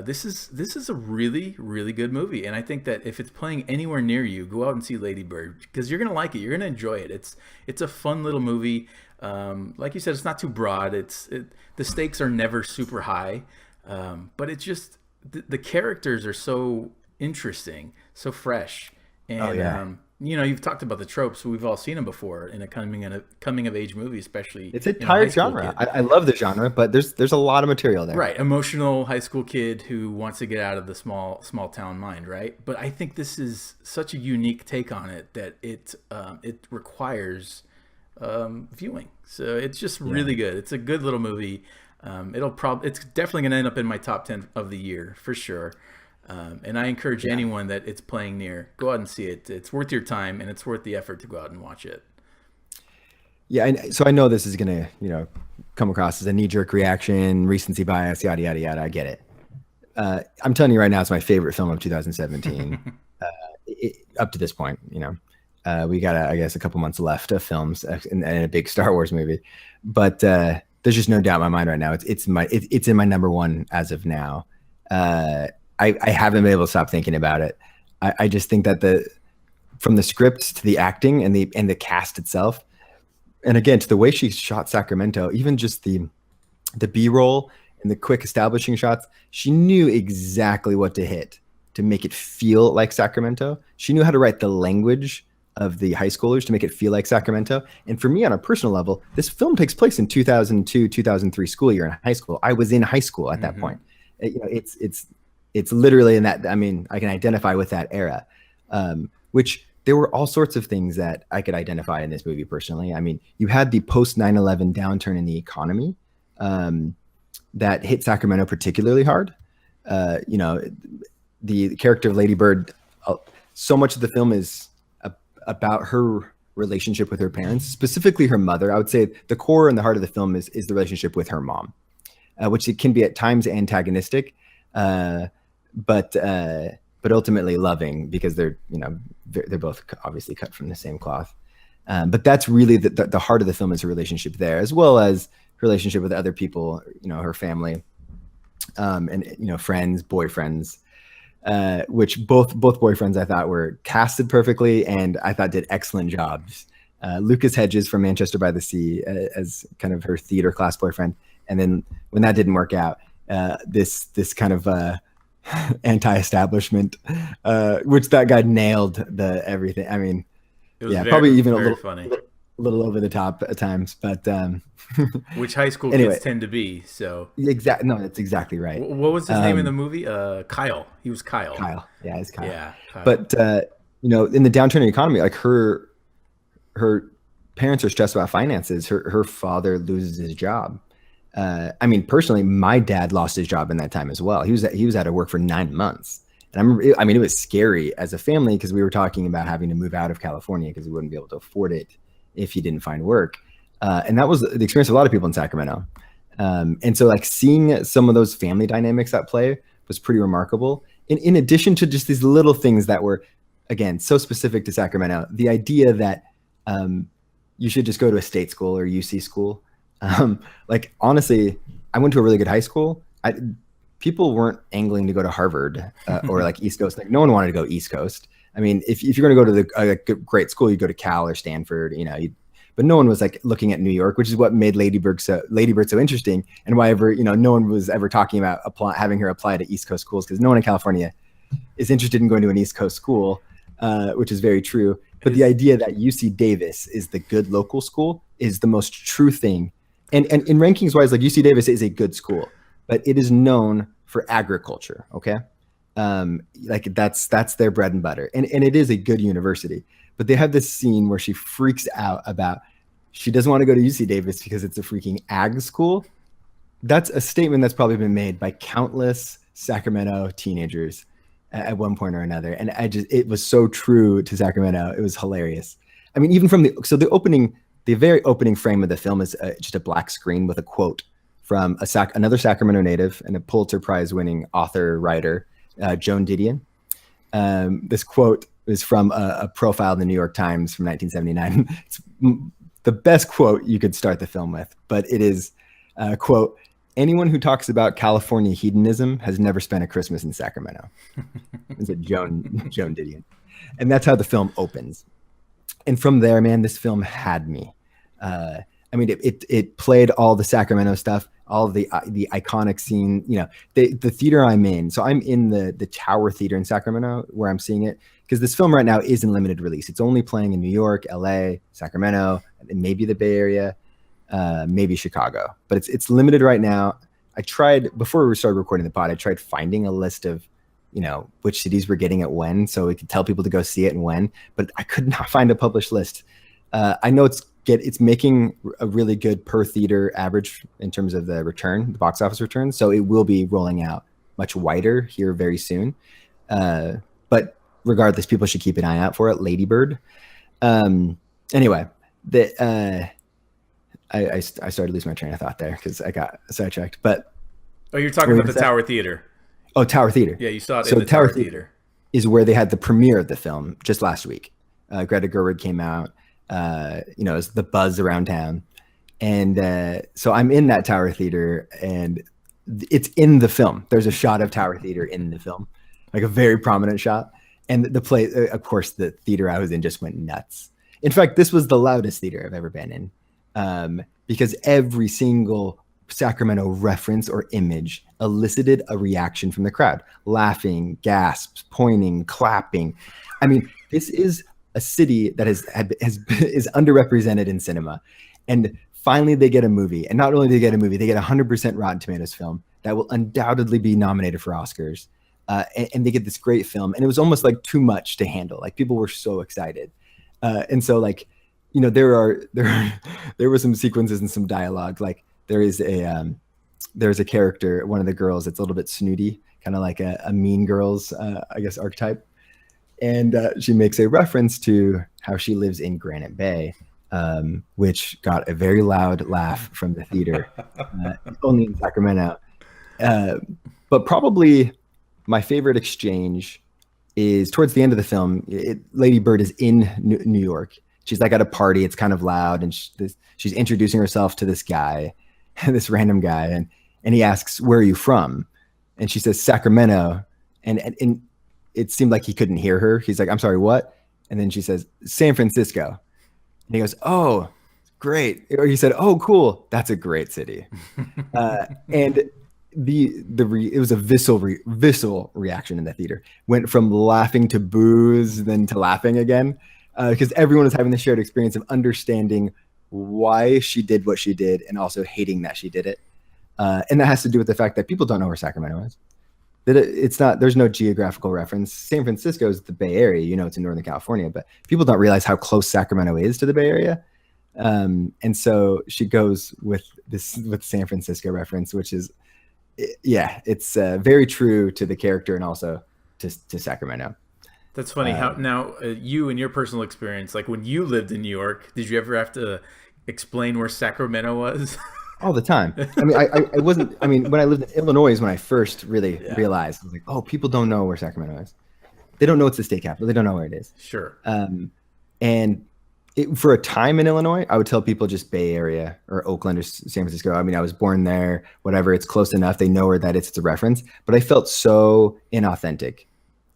[SPEAKER 2] This is a really, really good movie, and I think that if it's playing anywhere near you, go out and see Lady Bird, because you're gonna like it. You're gonna enjoy it. It's a fun little movie. Like you said, it's not too broad. The stakes are never super high, but it's just the characters are so interesting, so fresh, and you've talked about the tropes. We've all seen them before in a coming of age movie, especially.
[SPEAKER 1] It's a tired genre. I love the genre, but there's a lot of material there.
[SPEAKER 2] Right, emotional high school kid who wants to get out of the small town mind, right? But I think this is such a unique take on it that it requires viewing. So it's just really good. It's a good little movie. It's definitely going to end up in my top 10 of the year for sure. And I encourage anyone that it's playing near, go out and see it. It's worth your time, and it's worth the effort to go out and watch it.
[SPEAKER 1] Yeah, so I know this is going to, come across as a knee-jerk reaction, recency bias, yada, yada, yada. I get it. I'm telling you right now, it's my favorite film of 2017. Up to this point, we got, I guess, a couple months left of films and a big Star Wars movie. But there's just no doubt in my mind right now. It's in my number one as of now. I haven't been able to stop thinking about it. I just think that from the script to the acting and the cast itself, and again to the way she shot Sacramento, even just the B-roll and the quick establishing shots, she knew exactly what to hit to make it feel like Sacramento. She knew how to write the language of the high schoolers to make it feel like Sacramento. And for me, on a personal level, this film takes place in 2002-2003 school year in high school. I was in high school at that point. It's literally in that. I mean, I can identify with that era, which there were all sorts of things that I could identify in this movie personally. I mean, you had the post 9/11 downturn in the economy that hit Sacramento particularly hard. The character of Lady Bird, so much of the film is about her relationship with her parents, specifically her mother. I would say the core and the heart of the film is the relationship with her mom, which it can be at times antagonistic. But ultimately loving, because they're both obviously cut from the same cloth. But that's really the heart of the film, is her relationship there, as well as her relationship with other people, her family, and friends, boyfriends, which both boyfriends I thought were casted perfectly, and I thought did excellent jobs. Lucas Hedges from Manchester by the Sea as kind of her theater class boyfriend, and then when that didn't work out, this kind of anti-establishment, which that guy nailed the everything. I mean, probably even a little over the top at times, but
[SPEAKER 2] which high school kids tend to be. So
[SPEAKER 1] exactly, no, that's exactly right.
[SPEAKER 2] What was his name in the movie? Kyle. He was Kyle.
[SPEAKER 1] Yeah, it's Kyle.
[SPEAKER 2] Yeah, Kyle.
[SPEAKER 1] But in the downturn economy, like her parents are stressed about finances. Her father loses his job. I mean, personally, my dad lost his job in that time as well. He was out of work for 9 months. And it was scary as a family, because we were talking about having to move out of California because we wouldn't be able to afford it if he didn't find work. And that was the experience of a lot of people in Sacramento. And so like seeing some of those family dynamics at play was pretty remarkable. In addition to just these little things that were, again, so specific to Sacramento, the idea that you should just go to a state school or UC school. Like honestly, I went to a really good high school. People weren't angling to go to Harvard or like East Coast. Like no one wanted to go East Coast. I mean, if you're going to go to the great school, you go to Cal or Stanford. But no one was like looking at New York, which is what made Lady Bird so interesting, and why ever no one was ever talking about having her apply to East Coast schools, because no one in California is interested in going to an East Coast school, which is very true. But the idea that UC Davis is the good local school is the most true thing. And in rankings wise, like UC Davis is a good school, but it is known for agriculture. Okay. Like that's their bread and butter. And it is a good university, but they have this scene where she freaks out about, she doesn't want to go to UC Davis because it's a freaking ag school. That's a statement that's probably been made by countless Sacramento teenagers at one point or another. And it was so true to Sacramento. It was hilarious. I mean, even from the very opening frame of the film is just a black screen with a quote from another Sacramento native and a Pulitzer Prize winning author, writer, Joan Didion. This quote is from a profile in the New York Times from 1979. It's the best quote you could start the film with, but it is, quote, "Anyone who talks about California hedonism has never spent a Christmas in Sacramento." It's a Joan Didion. And that's how the film opens. And from there, man, this film had me. I mean, it played all the Sacramento stuff, all of the iconic scene, the theater I'm in. So I'm in the Tower Theater in Sacramento where I'm seeing it, because this film right now is in limited release. It's only playing in New York, LA, Sacramento, and maybe the Bay Area, maybe Chicago, but it's limited right now. I tried, before we started recording the pod, I tried finding a list of, which cities were getting it when, so we could tell people to go see it and when, but I could not find a published list. I know it's making a really good per theater average in terms of the box office return. So it will be rolling out much wider here very soon. But regardless, people should keep an eye out for it. Lady Bird. Anyway, I started to lose my train of thought there because I got sidetracked. But
[SPEAKER 2] you're talking about the Tower Theater.
[SPEAKER 1] Oh, Tower Theater.
[SPEAKER 2] Yeah, you saw it in the Tower Theater.
[SPEAKER 1] Is where they had the premiere of the film just last week. Greta Gerwig came out. It was the buzz around town. And so I'm in that Tower Theater, and it's in the film. There's a shot of Tower Theater in the film, like a very prominent shot. And the play, of course, the theater I was in just went nuts. In fact, this was the loudest theater I've ever been in, because every single Sacramento reference or image elicited a reaction from the crowd. Laughing, gasps, pointing, clapping. I mean, this is a city that is underrepresented in cinema, and finally they get a movie. And not only do they get a movie, they get 100% Rotten Tomatoes film that will undoubtedly be nominated for Oscars, and they get this great film. And it was almost like too much to handle. Like people were so excited, and so like there were some sequences and some dialogue. Like there's a character, one of the girls, that's a little bit snooty, kind of like a Mean Girls, I guess, archetype. And she makes a reference to how she lives in Granite Bay, which got a very loud laugh from the theater, only in Sacramento. But probably my favorite exchange is towards the end of the film. Lady Bird is in New York. She's like at a party. It's kind of loud, and she's introducing herself to this guy, this random guy, and he asks, "Where are you from?" And she says, "Sacramento." And it seemed like he couldn't hear her. He's like, "I'm sorry, what?" And then she says, "San Francisco." And he goes, "Oh, great." Or he said, "Oh, cool. That's a great city." And it was a visceral reaction in the theater. Went from laughing to boos, then to laughing again, because everyone was having the shared experience of understanding why she did what she did and also hating that she did it. And that has to do with the fact that people don't know where Sacramento is. There's no geographical reference. San Francisco is the Bay Area, it's in Northern California, but people don't realize how close Sacramento is to the Bay Area. And so she goes with San Francisco reference, which is, it's very true to the character and also to Sacramento.
[SPEAKER 2] That's funny. How now you, in your personal experience, like when you lived in New York, did you ever have to explain where Sacramento was?
[SPEAKER 1] All the time. I mean, I wasn't. I mean, when I lived in Illinois is when I first really realized. I was like, oh, people don't know where Sacramento is. They don't know it's the state capital. They don't know where it is.
[SPEAKER 2] Sure.
[SPEAKER 1] And for a time in Illinois, I would tell people just Bay Area or Oakland or San Francisco. I mean, I was born there, whatever. It's close enough. They know where that is. It's a reference. But I felt so inauthentic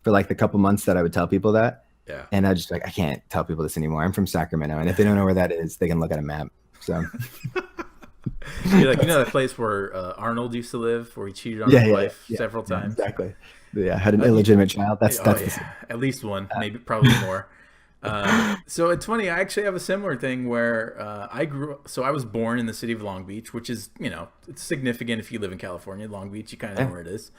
[SPEAKER 1] for like the couple months that I would tell people that.
[SPEAKER 2] Yeah.
[SPEAKER 1] And I just like, I can't tell people this anymore. I'm from Sacramento. And if they don't know where that is, they can look at a map. So
[SPEAKER 2] You're like, that place where Arnold used to live, where he cheated on his wife several times.
[SPEAKER 1] Exactly. Yeah, had an illegitimate child. That's
[SPEAKER 2] at least one, maybe probably more. So it's funny. I actually have a similar thing where I grew up. So I was born in the city of Long Beach, which is, it's significant if you live in California. Long Beach, you kind of know where it is.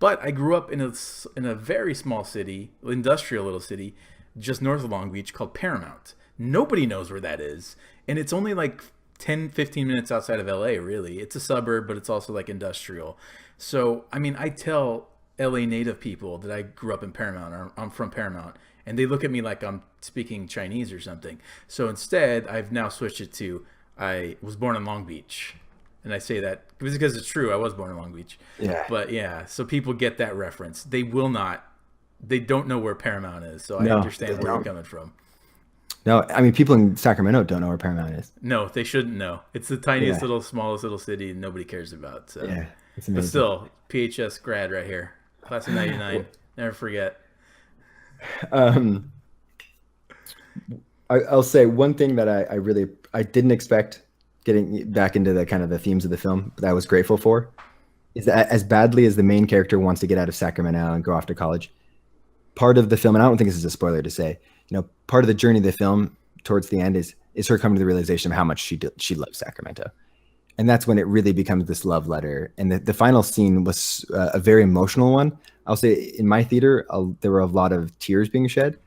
[SPEAKER 2] But I grew up in a very small city, industrial little city, just north of Long Beach called Paramount. Nobody knows where that is, and it's only like 10, 15 minutes outside of LA. Really, it's a suburb, but it's also like industrial. So I mean, I tell LA native people that I grew up in Paramount, or I'm from Paramount, and they look at me like I'm speaking Chinese or something. So instead, I've now switched it to I was born in Long Beach. And I say that because it's true. I was born in Long Beach.
[SPEAKER 1] Yeah.
[SPEAKER 2] But yeah, so people get that reference. They don't know where Paramount is. So I understand where you're coming from.
[SPEAKER 1] No, I mean, people in Sacramento don't know where Paramount is.
[SPEAKER 2] No, they shouldn't know. It's the tiniest smallest little city nobody cares about. So.
[SPEAKER 1] Yeah.
[SPEAKER 2] But still, PHS grad right here. Class of 99. Never forget.
[SPEAKER 1] I'll say one thing that I didn't expect getting back into the kind of the themes of the film that I was grateful for is that as badly as the main character wants to get out of Sacramento and go off to college, part of the film, and I don't think this is a spoiler to say, part of the journey of the film towards the end is her coming to the realization of how much she loves Sacramento. And that's when it really becomes this love letter. And the final scene was a very emotional one. I'll say in my theater, there were a lot of tears being shed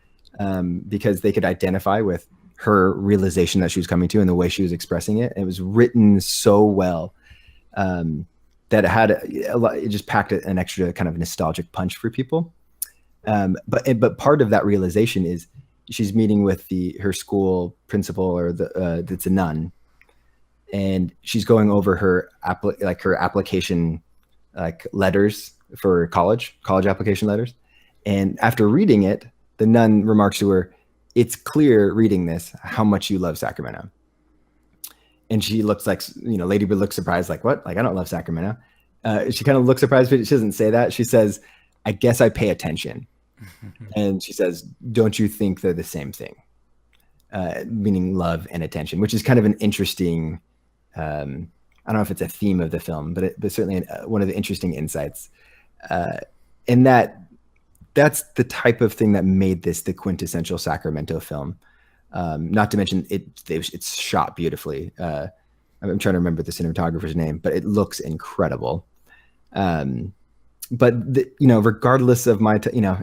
[SPEAKER 1] because they could identify with her realization that she was coming to and the way she was expressing it. It was written so well that it had it just packed an extra kind of nostalgic punch for people. But part of that realization is she's meeting with her school principal or that's a nun, and she's going over her application letters for college application letters. And after reading it, the nun remarks to her, "It's clear reading this how much you love Sacramento." And she looks like, Lady Bird looks surprised, like, what? Like, I don't love Sacramento. She kind of looks surprised, but she doesn't say that. She says, "I guess I pay attention." And she says, "Don't you think they're the same thing?" Meaning love and attention, which is kind of an interesting, I don't know if it's a theme of the film, but certainly one of the interesting insights. And that's the type of thing that made this the quintessential Sacramento film. Not to mention it's shot beautifully. I'm trying to remember the cinematographer's name, but it looks incredible. But regardless of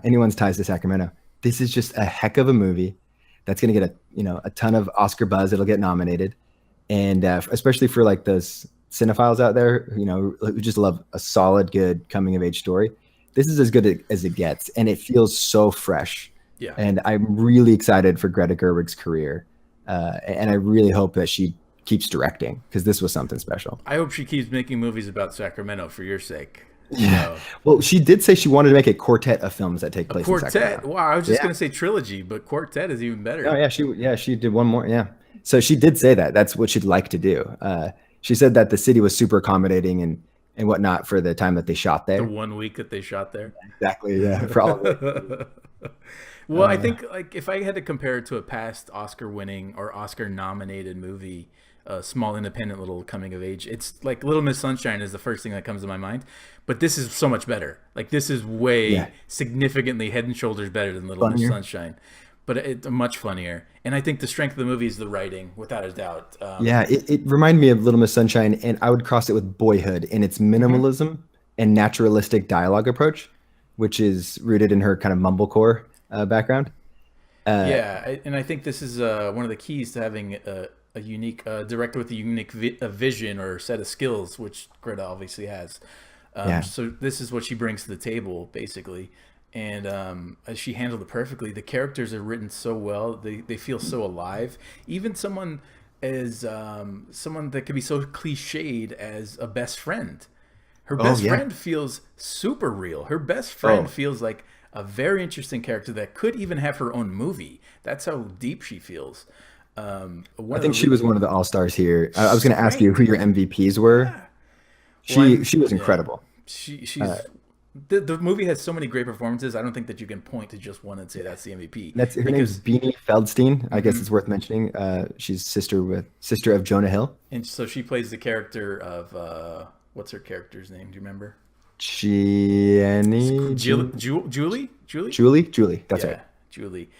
[SPEAKER 1] anyone's ties to Sacramento, this is just a heck of a movie that's going to get a ton of Oscar buzz. It'll get nominated, and especially for like those cinephiles out there, who just love a solid, good coming of age story. This is as good as it gets, and it feels so fresh.
[SPEAKER 2] Yeah.
[SPEAKER 1] And I'm really excited for Greta Gerwig's career, and I really hope that she keeps directing because this was something special.
[SPEAKER 2] I hope she keeps making movies about Sacramento for your sake.
[SPEAKER 1] Yeah. Well, she did say she wanted to make a quartet of films that take place in Sacramento.
[SPEAKER 2] Wow, I was just going to say trilogy, but quartet is even better.
[SPEAKER 1] Oh yeah, she did one more. Yeah. So she did say that that's what she'd like to do. She said that the city was super accommodating and whatnot for the time that they shot there.
[SPEAKER 2] The 1 week that they shot there.
[SPEAKER 1] Exactly. Yeah. Probably.
[SPEAKER 2] Well, I think like if I had to compare it to a past Oscar-winning or Oscar-nominated movie, a small independent little coming of age, it's like Little Miss Sunshine is the first thing that comes to my mind. But this is so much better. Like this is way significantly head and shoulders better than Little Miss Sunshine. But it's much funnier. And I think the strength of the movie is the writing, without a doubt.
[SPEAKER 1] It reminded me of Little Miss Sunshine, and I would cross it with Boyhood in its minimalism and naturalistic dialogue approach, which is rooted in her kind of mumblecore background.
[SPEAKER 2] And I think this is one of the keys to having a unique director with a unique vision or set of skills, which Greta obviously has. So this is what she brings to the table, basically. And she handled it perfectly. The characters are written so well; they feel so alive. Even someone that could be so cliched as a best friend, her best friend feels super real. Her best friend feels like a very interesting character that could even have her own movie. That's how deep she feels. One
[SPEAKER 1] I
[SPEAKER 2] of
[SPEAKER 1] think she
[SPEAKER 2] the
[SPEAKER 1] was one of the all stars here. I was
[SPEAKER 2] she's
[SPEAKER 1] going to ask you
[SPEAKER 2] great.
[SPEAKER 1] who your MVPs were.
[SPEAKER 2] Yeah. Well,
[SPEAKER 1] She was
[SPEAKER 2] yeah,
[SPEAKER 1] incredible.
[SPEAKER 2] she's the movie has so many great performances. I don't think that you can point to just one and say that's the MVP
[SPEAKER 1] That's her name's
[SPEAKER 2] because
[SPEAKER 1] Beanie Feldstein. I guess
[SPEAKER 2] mhm.
[SPEAKER 1] it's worth mentioning. She's sister of Jonah Hill.
[SPEAKER 2] And so she plays the character of what's her character's name? Do you remember?
[SPEAKER 1] Jenny,
[SPEAKER 2] Julie.
[SPEAKER 1] Julie. That's right.
[SPEAKER 2] Yeah, Julie.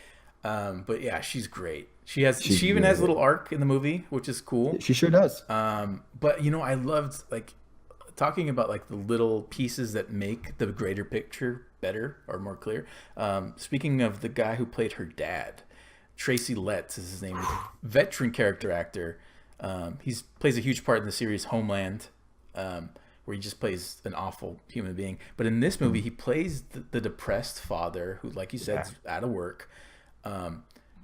[SPEAKER 2] But yeah, she's great.
[SPEAKER 1] She's
[SPEAKER 2] She even
[SPEAKER 1] really
[SPEAKER 2] has a
[SPEAKER 1] good.
[SPEAKER 2] little arc in the movie, which is cool.
[SPEAKER 1] She sure does.
[SPEAKER 2] But you know, I loved like talking about like the little pieces that make the greater picture better or more clear. Speaking of the guy who played her dad, Tracy Letts is his name. Veteran character actor. He's plays a huge part in the series Homeland, where he just plays an awful human being. But in this movie, he plays the depressed father who, like you said, is out of work.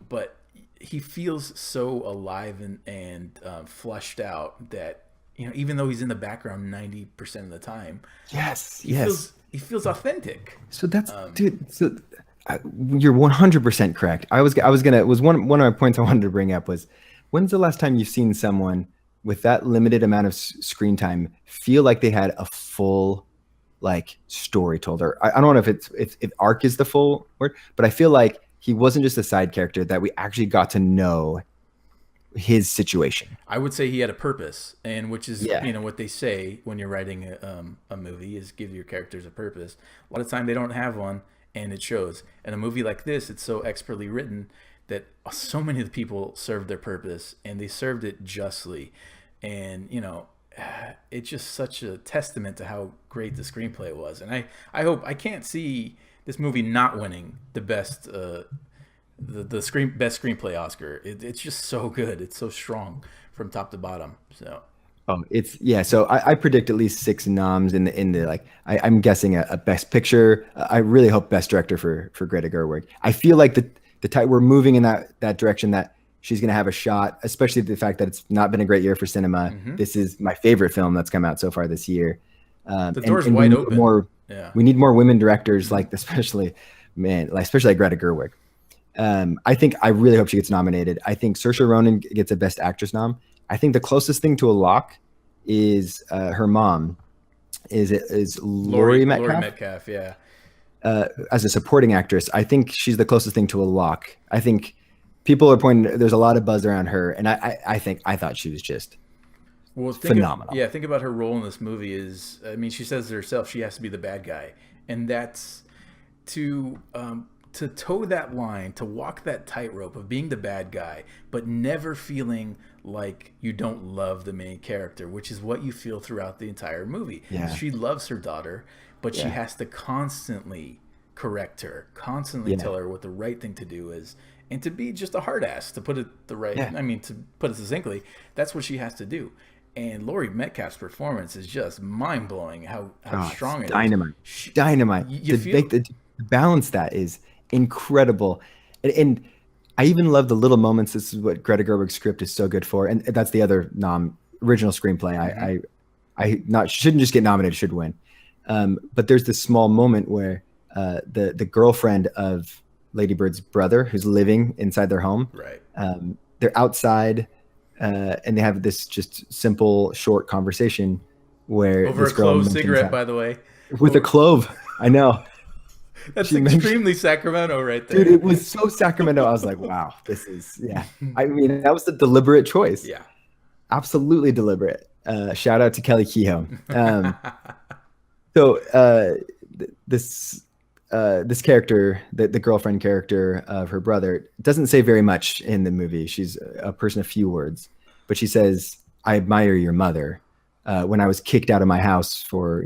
[SPEAKER 2] But he feels so alive and flushed out that even though he's in the background 90% of the time,
[SPEAKER 1] Yes,
[SPEAKER 2] he
[SPEAKER 1] yes.
[SPEAKER 2] feels authentic.
[SPEAKER 1] So that's dude. So you're 100% correct. I was gonna was one of my points I wanted to bring up was when's the last time you've seen someone with that limited amount of screen time feel like they had a full like story told? Or I don't know if if arc is the full word, but I feel like he wasn't just a side character that we actually got to know his situation.
[SPEAKER 2] I would say he had a purpose, and which is
[SPEAKER 1] Yeah.
[SPEAKER 2] what they say when you're writing a movie is give your characters a purpose. A lot of time they don't have one, and it shows. In a movie like this, it's so expertly written that so many of the people served their purpose, and they served it justly. And it's just such a testament to how great the screenplay was. And I hope I can't see this movie not winning the best best screenplay Oscar. It's just so good. It's so strong from top to bottom. So
[SPEAKER 1] Oh, it's yeah. So I predict at least six noms in the like. I'm guessing a best picture. I really hope best director for Greta Gerwig. I feel like the type we're moving in that direction that she's gonna have a shot, especially the fact that it's not been a great year for cinema. This is my favorite film that's come out so far this year.
[SPEAKER 2] the
[SPEAKER 1] And
[SPEAKER 2] door's
[SPEAKER 1] we
[SPEAKER 2] wide
[SPEAKER 1] need
[SPEAKER 2] open.
[SPEAKER 1] more
[SPEAKER 2] Yeah.
[SPEAKER 1] we need more women directors like especially especially like Greta Gerwig. I think I really hope she gets nominated. I think Saoirse Ronan gets a Best Actress nom. I think the closest thing to a lock is her mom. Is Laurie
[SPEAKER 2] Laurie
[SPEAKER 1] Metcalf
[SPEAKER 2] Metcalf. Yeah.
[SPEAKER 1] as a supporting actress? I think she's the closest thing to a lock. I think people are pointing. There's a lot of buzz around her, and I thought she was just
[SPEAKER 2] Well,
[SPEAKER 1] phenomenal.
[SPEAKER 2] think about her role in this movie. I mean, she says it herself. She has to be the bad guy, and that's to toe that line, to walk that tightrope of being the bad guy, but never feeling like you don't love the main character, which is what you feel throughout the entire movie.
[SPEAKER 1] Yeah.
[SPEAKER 2] She loves her daughter, but she
[SPEAKER 1] Yeah.
[SPEAKER 2] has to constantly correct her, constantly
[SPEAKER 1] Yeah.
[SPEAKER 2] tell her what the right thing to do is, and to be just a hard ass, to put it the right.
[SPEAKER 1] Yeah.
[SPEAKER 2] I mean, to put it succinctly, that's what she has to do. And Laurie Metcalf's performance is just mind blowing. How
[SPEAKER 1] Oh,
[SPEAKER 2] strong
[SPEAKER 1] it's
[SPEAKER 2] it is.
[SPEAKER 1] dynamite. Dynamite.
[SPEAKER 2] You
[SPEAKER 1] To
[SPEAKER 2] feel
[SPEAKER 1] make the balance that is incredible. And I even love the little moments. This is what Greta Gerwig's script is so good for. And that's the other original screenplay. I not shouldn't just get nominated, should win. But there's this small moment where the girlfriend of Lady Bird's brother, who's living inside their home,
[SPEAKER 2] right.
[SPEAKER 1] they're outside and they have this just simple, short conversation where
[SPEAKER 2] Over a
[SPEAKER 1] this girl
[SPEAKER 2] clove
[SPEAKER 1] mentions
[SPEAKER 2] cigarette,
[SPEAKER 1] that-
[SPEAKER 2] by the way.
[SPEAKER 1] with a clove. I know.
[SPEAKER 2] That's
[SPEAKER 1] She mentioned-
[SPEAKER 2] extremely Sacramento right there.
[SPEAKER 1] Dude, it was so Sacramento. I was like, wow, this is, yeah. I mean, that was the deliberate choice.
[SPEAKER 2] Yeah.
[SPEAKER 1] Absolutely deliberate. Shout out to Kelly Kehoe. So this character, the girlfriend character of her brother, doesn't say very much in the movie. She's a person of few words, but she says, "I admire your mother. When I was kicked out of my house for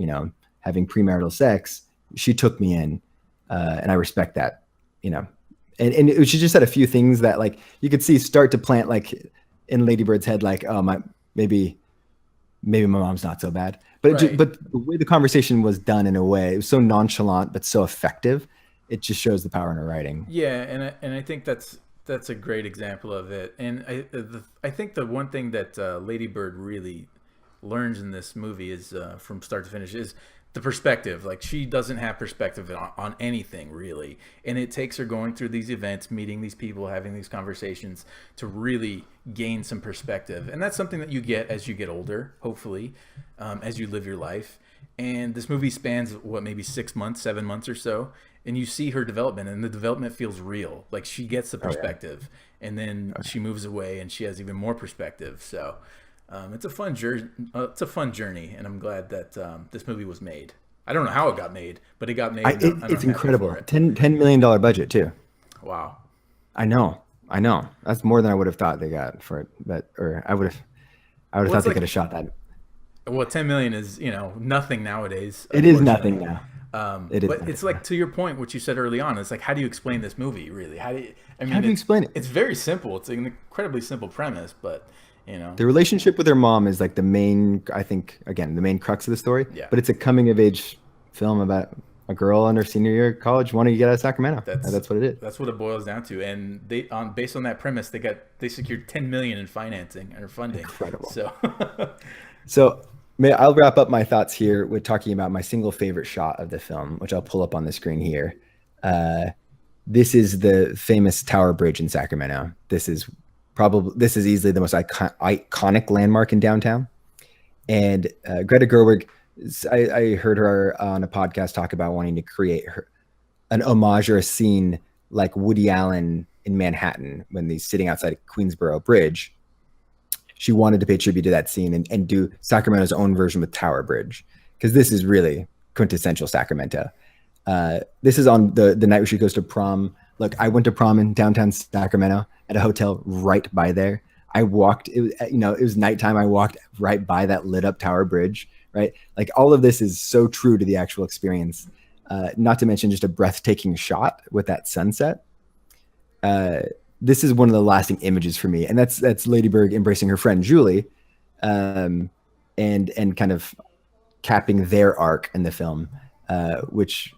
[SPEAKER 1] having premarital sex, she took me in, and I respect that." She just said a few things that like you could see start to plant like in Lady Bird's head, like, oh my, maybe my mom's not so bad. But
[SPEAKER 2] Right.
[SPEAKER 1] but the way the conversation was done in a way, it was so nonchalant but so effective. It just shows the power in her writing.
[SPEAKER 2] Yeah, and I think that's a great example of it. And I think the one thing that Lady Bird really learns in this movie is from start to finish is the perspective. Like, she doesn't have perspective on anything really, and it takes her going through these events, meeting these people, having these conversations to really gain some perspective. And that's something that you get as you get older, hopefully, as you live your life. And this movie spans what, maybe 6 months, 7 months or so, and you see her development, and the development feels real. Like, she gets the perspective, and then she moves away, and she has even more perspective. So it's a fun journey. It's a fun journey, and I'm glad that this movie was made. I don't know how it got made, but it got made.
[SPEAKER 1] It's incredible. $10 million budget too.
[SPEAKER 2] Wow.
[SPEAKER 1] I know. That's more than I would have thought they got for it. But I would have thought they could have shot that.
[SPEAKER 2] Well, 10 million is, nothing nowadays.
[SPEAKER 1] It is nothing now.
[SPEAKER 2] But it's like, to your point, what you said early on, it's like, how do you explain this movie really? How do you
[SPEAKER 1] explain it?
[SPEAKER 2] It's very simple. It's an incredibly simple premise, but
[SPEAKER 1] the relationship with her mom is like the main, I think, again, the main crux of the story.
[SPEAKER 2] Yeah.
[SPEAKER 1] But it's a coming of age film about a girl in her senior year of college wanting to get out of Sacramento. That's what it is.
[SPEAKER 2] That's what it boils down to. And based on that premise, they secured 10 million in financing or funding.
[SPEAKER 1] Incredible.
[SPEAKER 2] So
[SPEAKER 1] I'll wrap up my thoughts here with talking about my single favorite shot of the film, which I'll pull up on the screen here. This is the famous Tower Bridge in Sacramento. This is easily the most iconic landmark in downtown. And Greta Gerwig, I heard her on a podcast talk about wanting to create an homage or a scene like Woody Allen in Manhattan when he's sitting outside of Queensboro Bridge. She wanted to pay tribute to that scene and do Sacramento's own version with Tower Bridge, because this is really quintessential Sacramento. This is on the night where she goes to prom. Look, I went to prom in downtown Sacramento at a hotel right by there. I walked, it was nighttime. I walked right by that lit up Tower Bridge, right? Like, all of this is so true to the actual experience. Not to mention just a breathtaking shot with that sunset. This is one of the lasting images for me. And that's Lady Bird embracing her friend Julie, and kind of capping their arc in the film, which,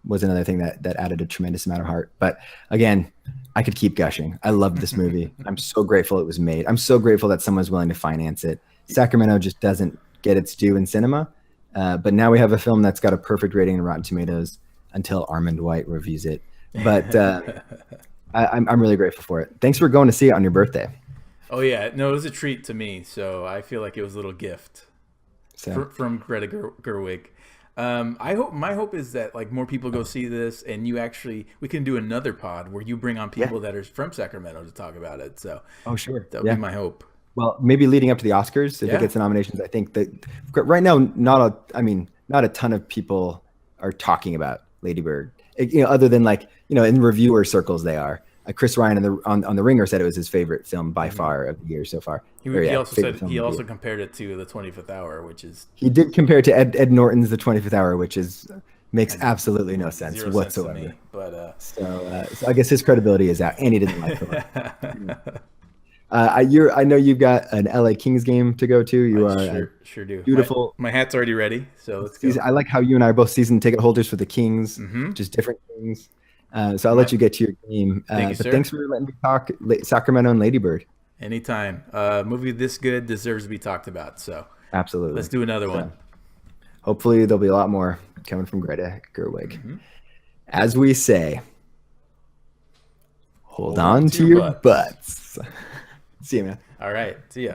[SPEAKER 1] was another thing that added a tremendous amount of heart. But again, I could keep gushing. I loved this movie. I'm so grateful it was made. I'm so grateful that someone's willing to finance it. Sacramento just doesn't get its due in cinema. But now we have a film that's got a perfect rating in Rotten Tomatoes until Armand White reviews it. But I'm really grateful for it. Thanks for going to see it on your birthday.
[SPEAKER 2] Oh yeah, no, it was a treat to me. So I feel like it was a little gift from Greta Gerwig. My hope is that, like, more people go see this, and we can do another pod where you bring on people that are from Sacramento to talk about it. So
[SPEAKER 1] sure,
[SPEAKER 2] that would be my hope.
[SPEAKER 1] Well, maybe leading up to the Oscars, if it gets the nominations, I think that right now, not a ton of people are talking about Lady Bird, other than in reviewer circles they are. Chris Ryan on the Ringer said it was his favorite film by far of the year so far.
[SPEAKER 2] He also compared it to The 25th Hour, which is...
[SPEAKER 1] He did compare it to Ed Norton's The 25th Hour, which makes absolutely no sense whatsoever.
[SPEAKER 2] Sense to me, but
[SPEAKER 1] so I guess his credibility is out, and he didn't like it. I know you've got an LA Kings game to go to. You
[SPEAKER 2] sure do.
[SPEAKER 1] Beautiful.
[SPEAKER 2] My hat's already ready, so let's go.
[SPEAKER 1] I like how you and I are both season ticket holders for the Kings, just different things. So I'll let you get to your game.
[SPEAKER 2] Thank you, sir.
[SPEAKER 1] Thanks for letting me talk Sacramento and Lady Bird.
[SPEAKER 2] Anytime. Movie this good deserves to be talked about. So
[SPEAKER 1] absolutely,
[SPEAKER 2] let's do another one.
[SPEAKER 1] Hopefully there'll be a lot more coming from Greta Gerwig. As we say, hold on to your butts. See you, man.
[SPEAKER 2] All right. See ya.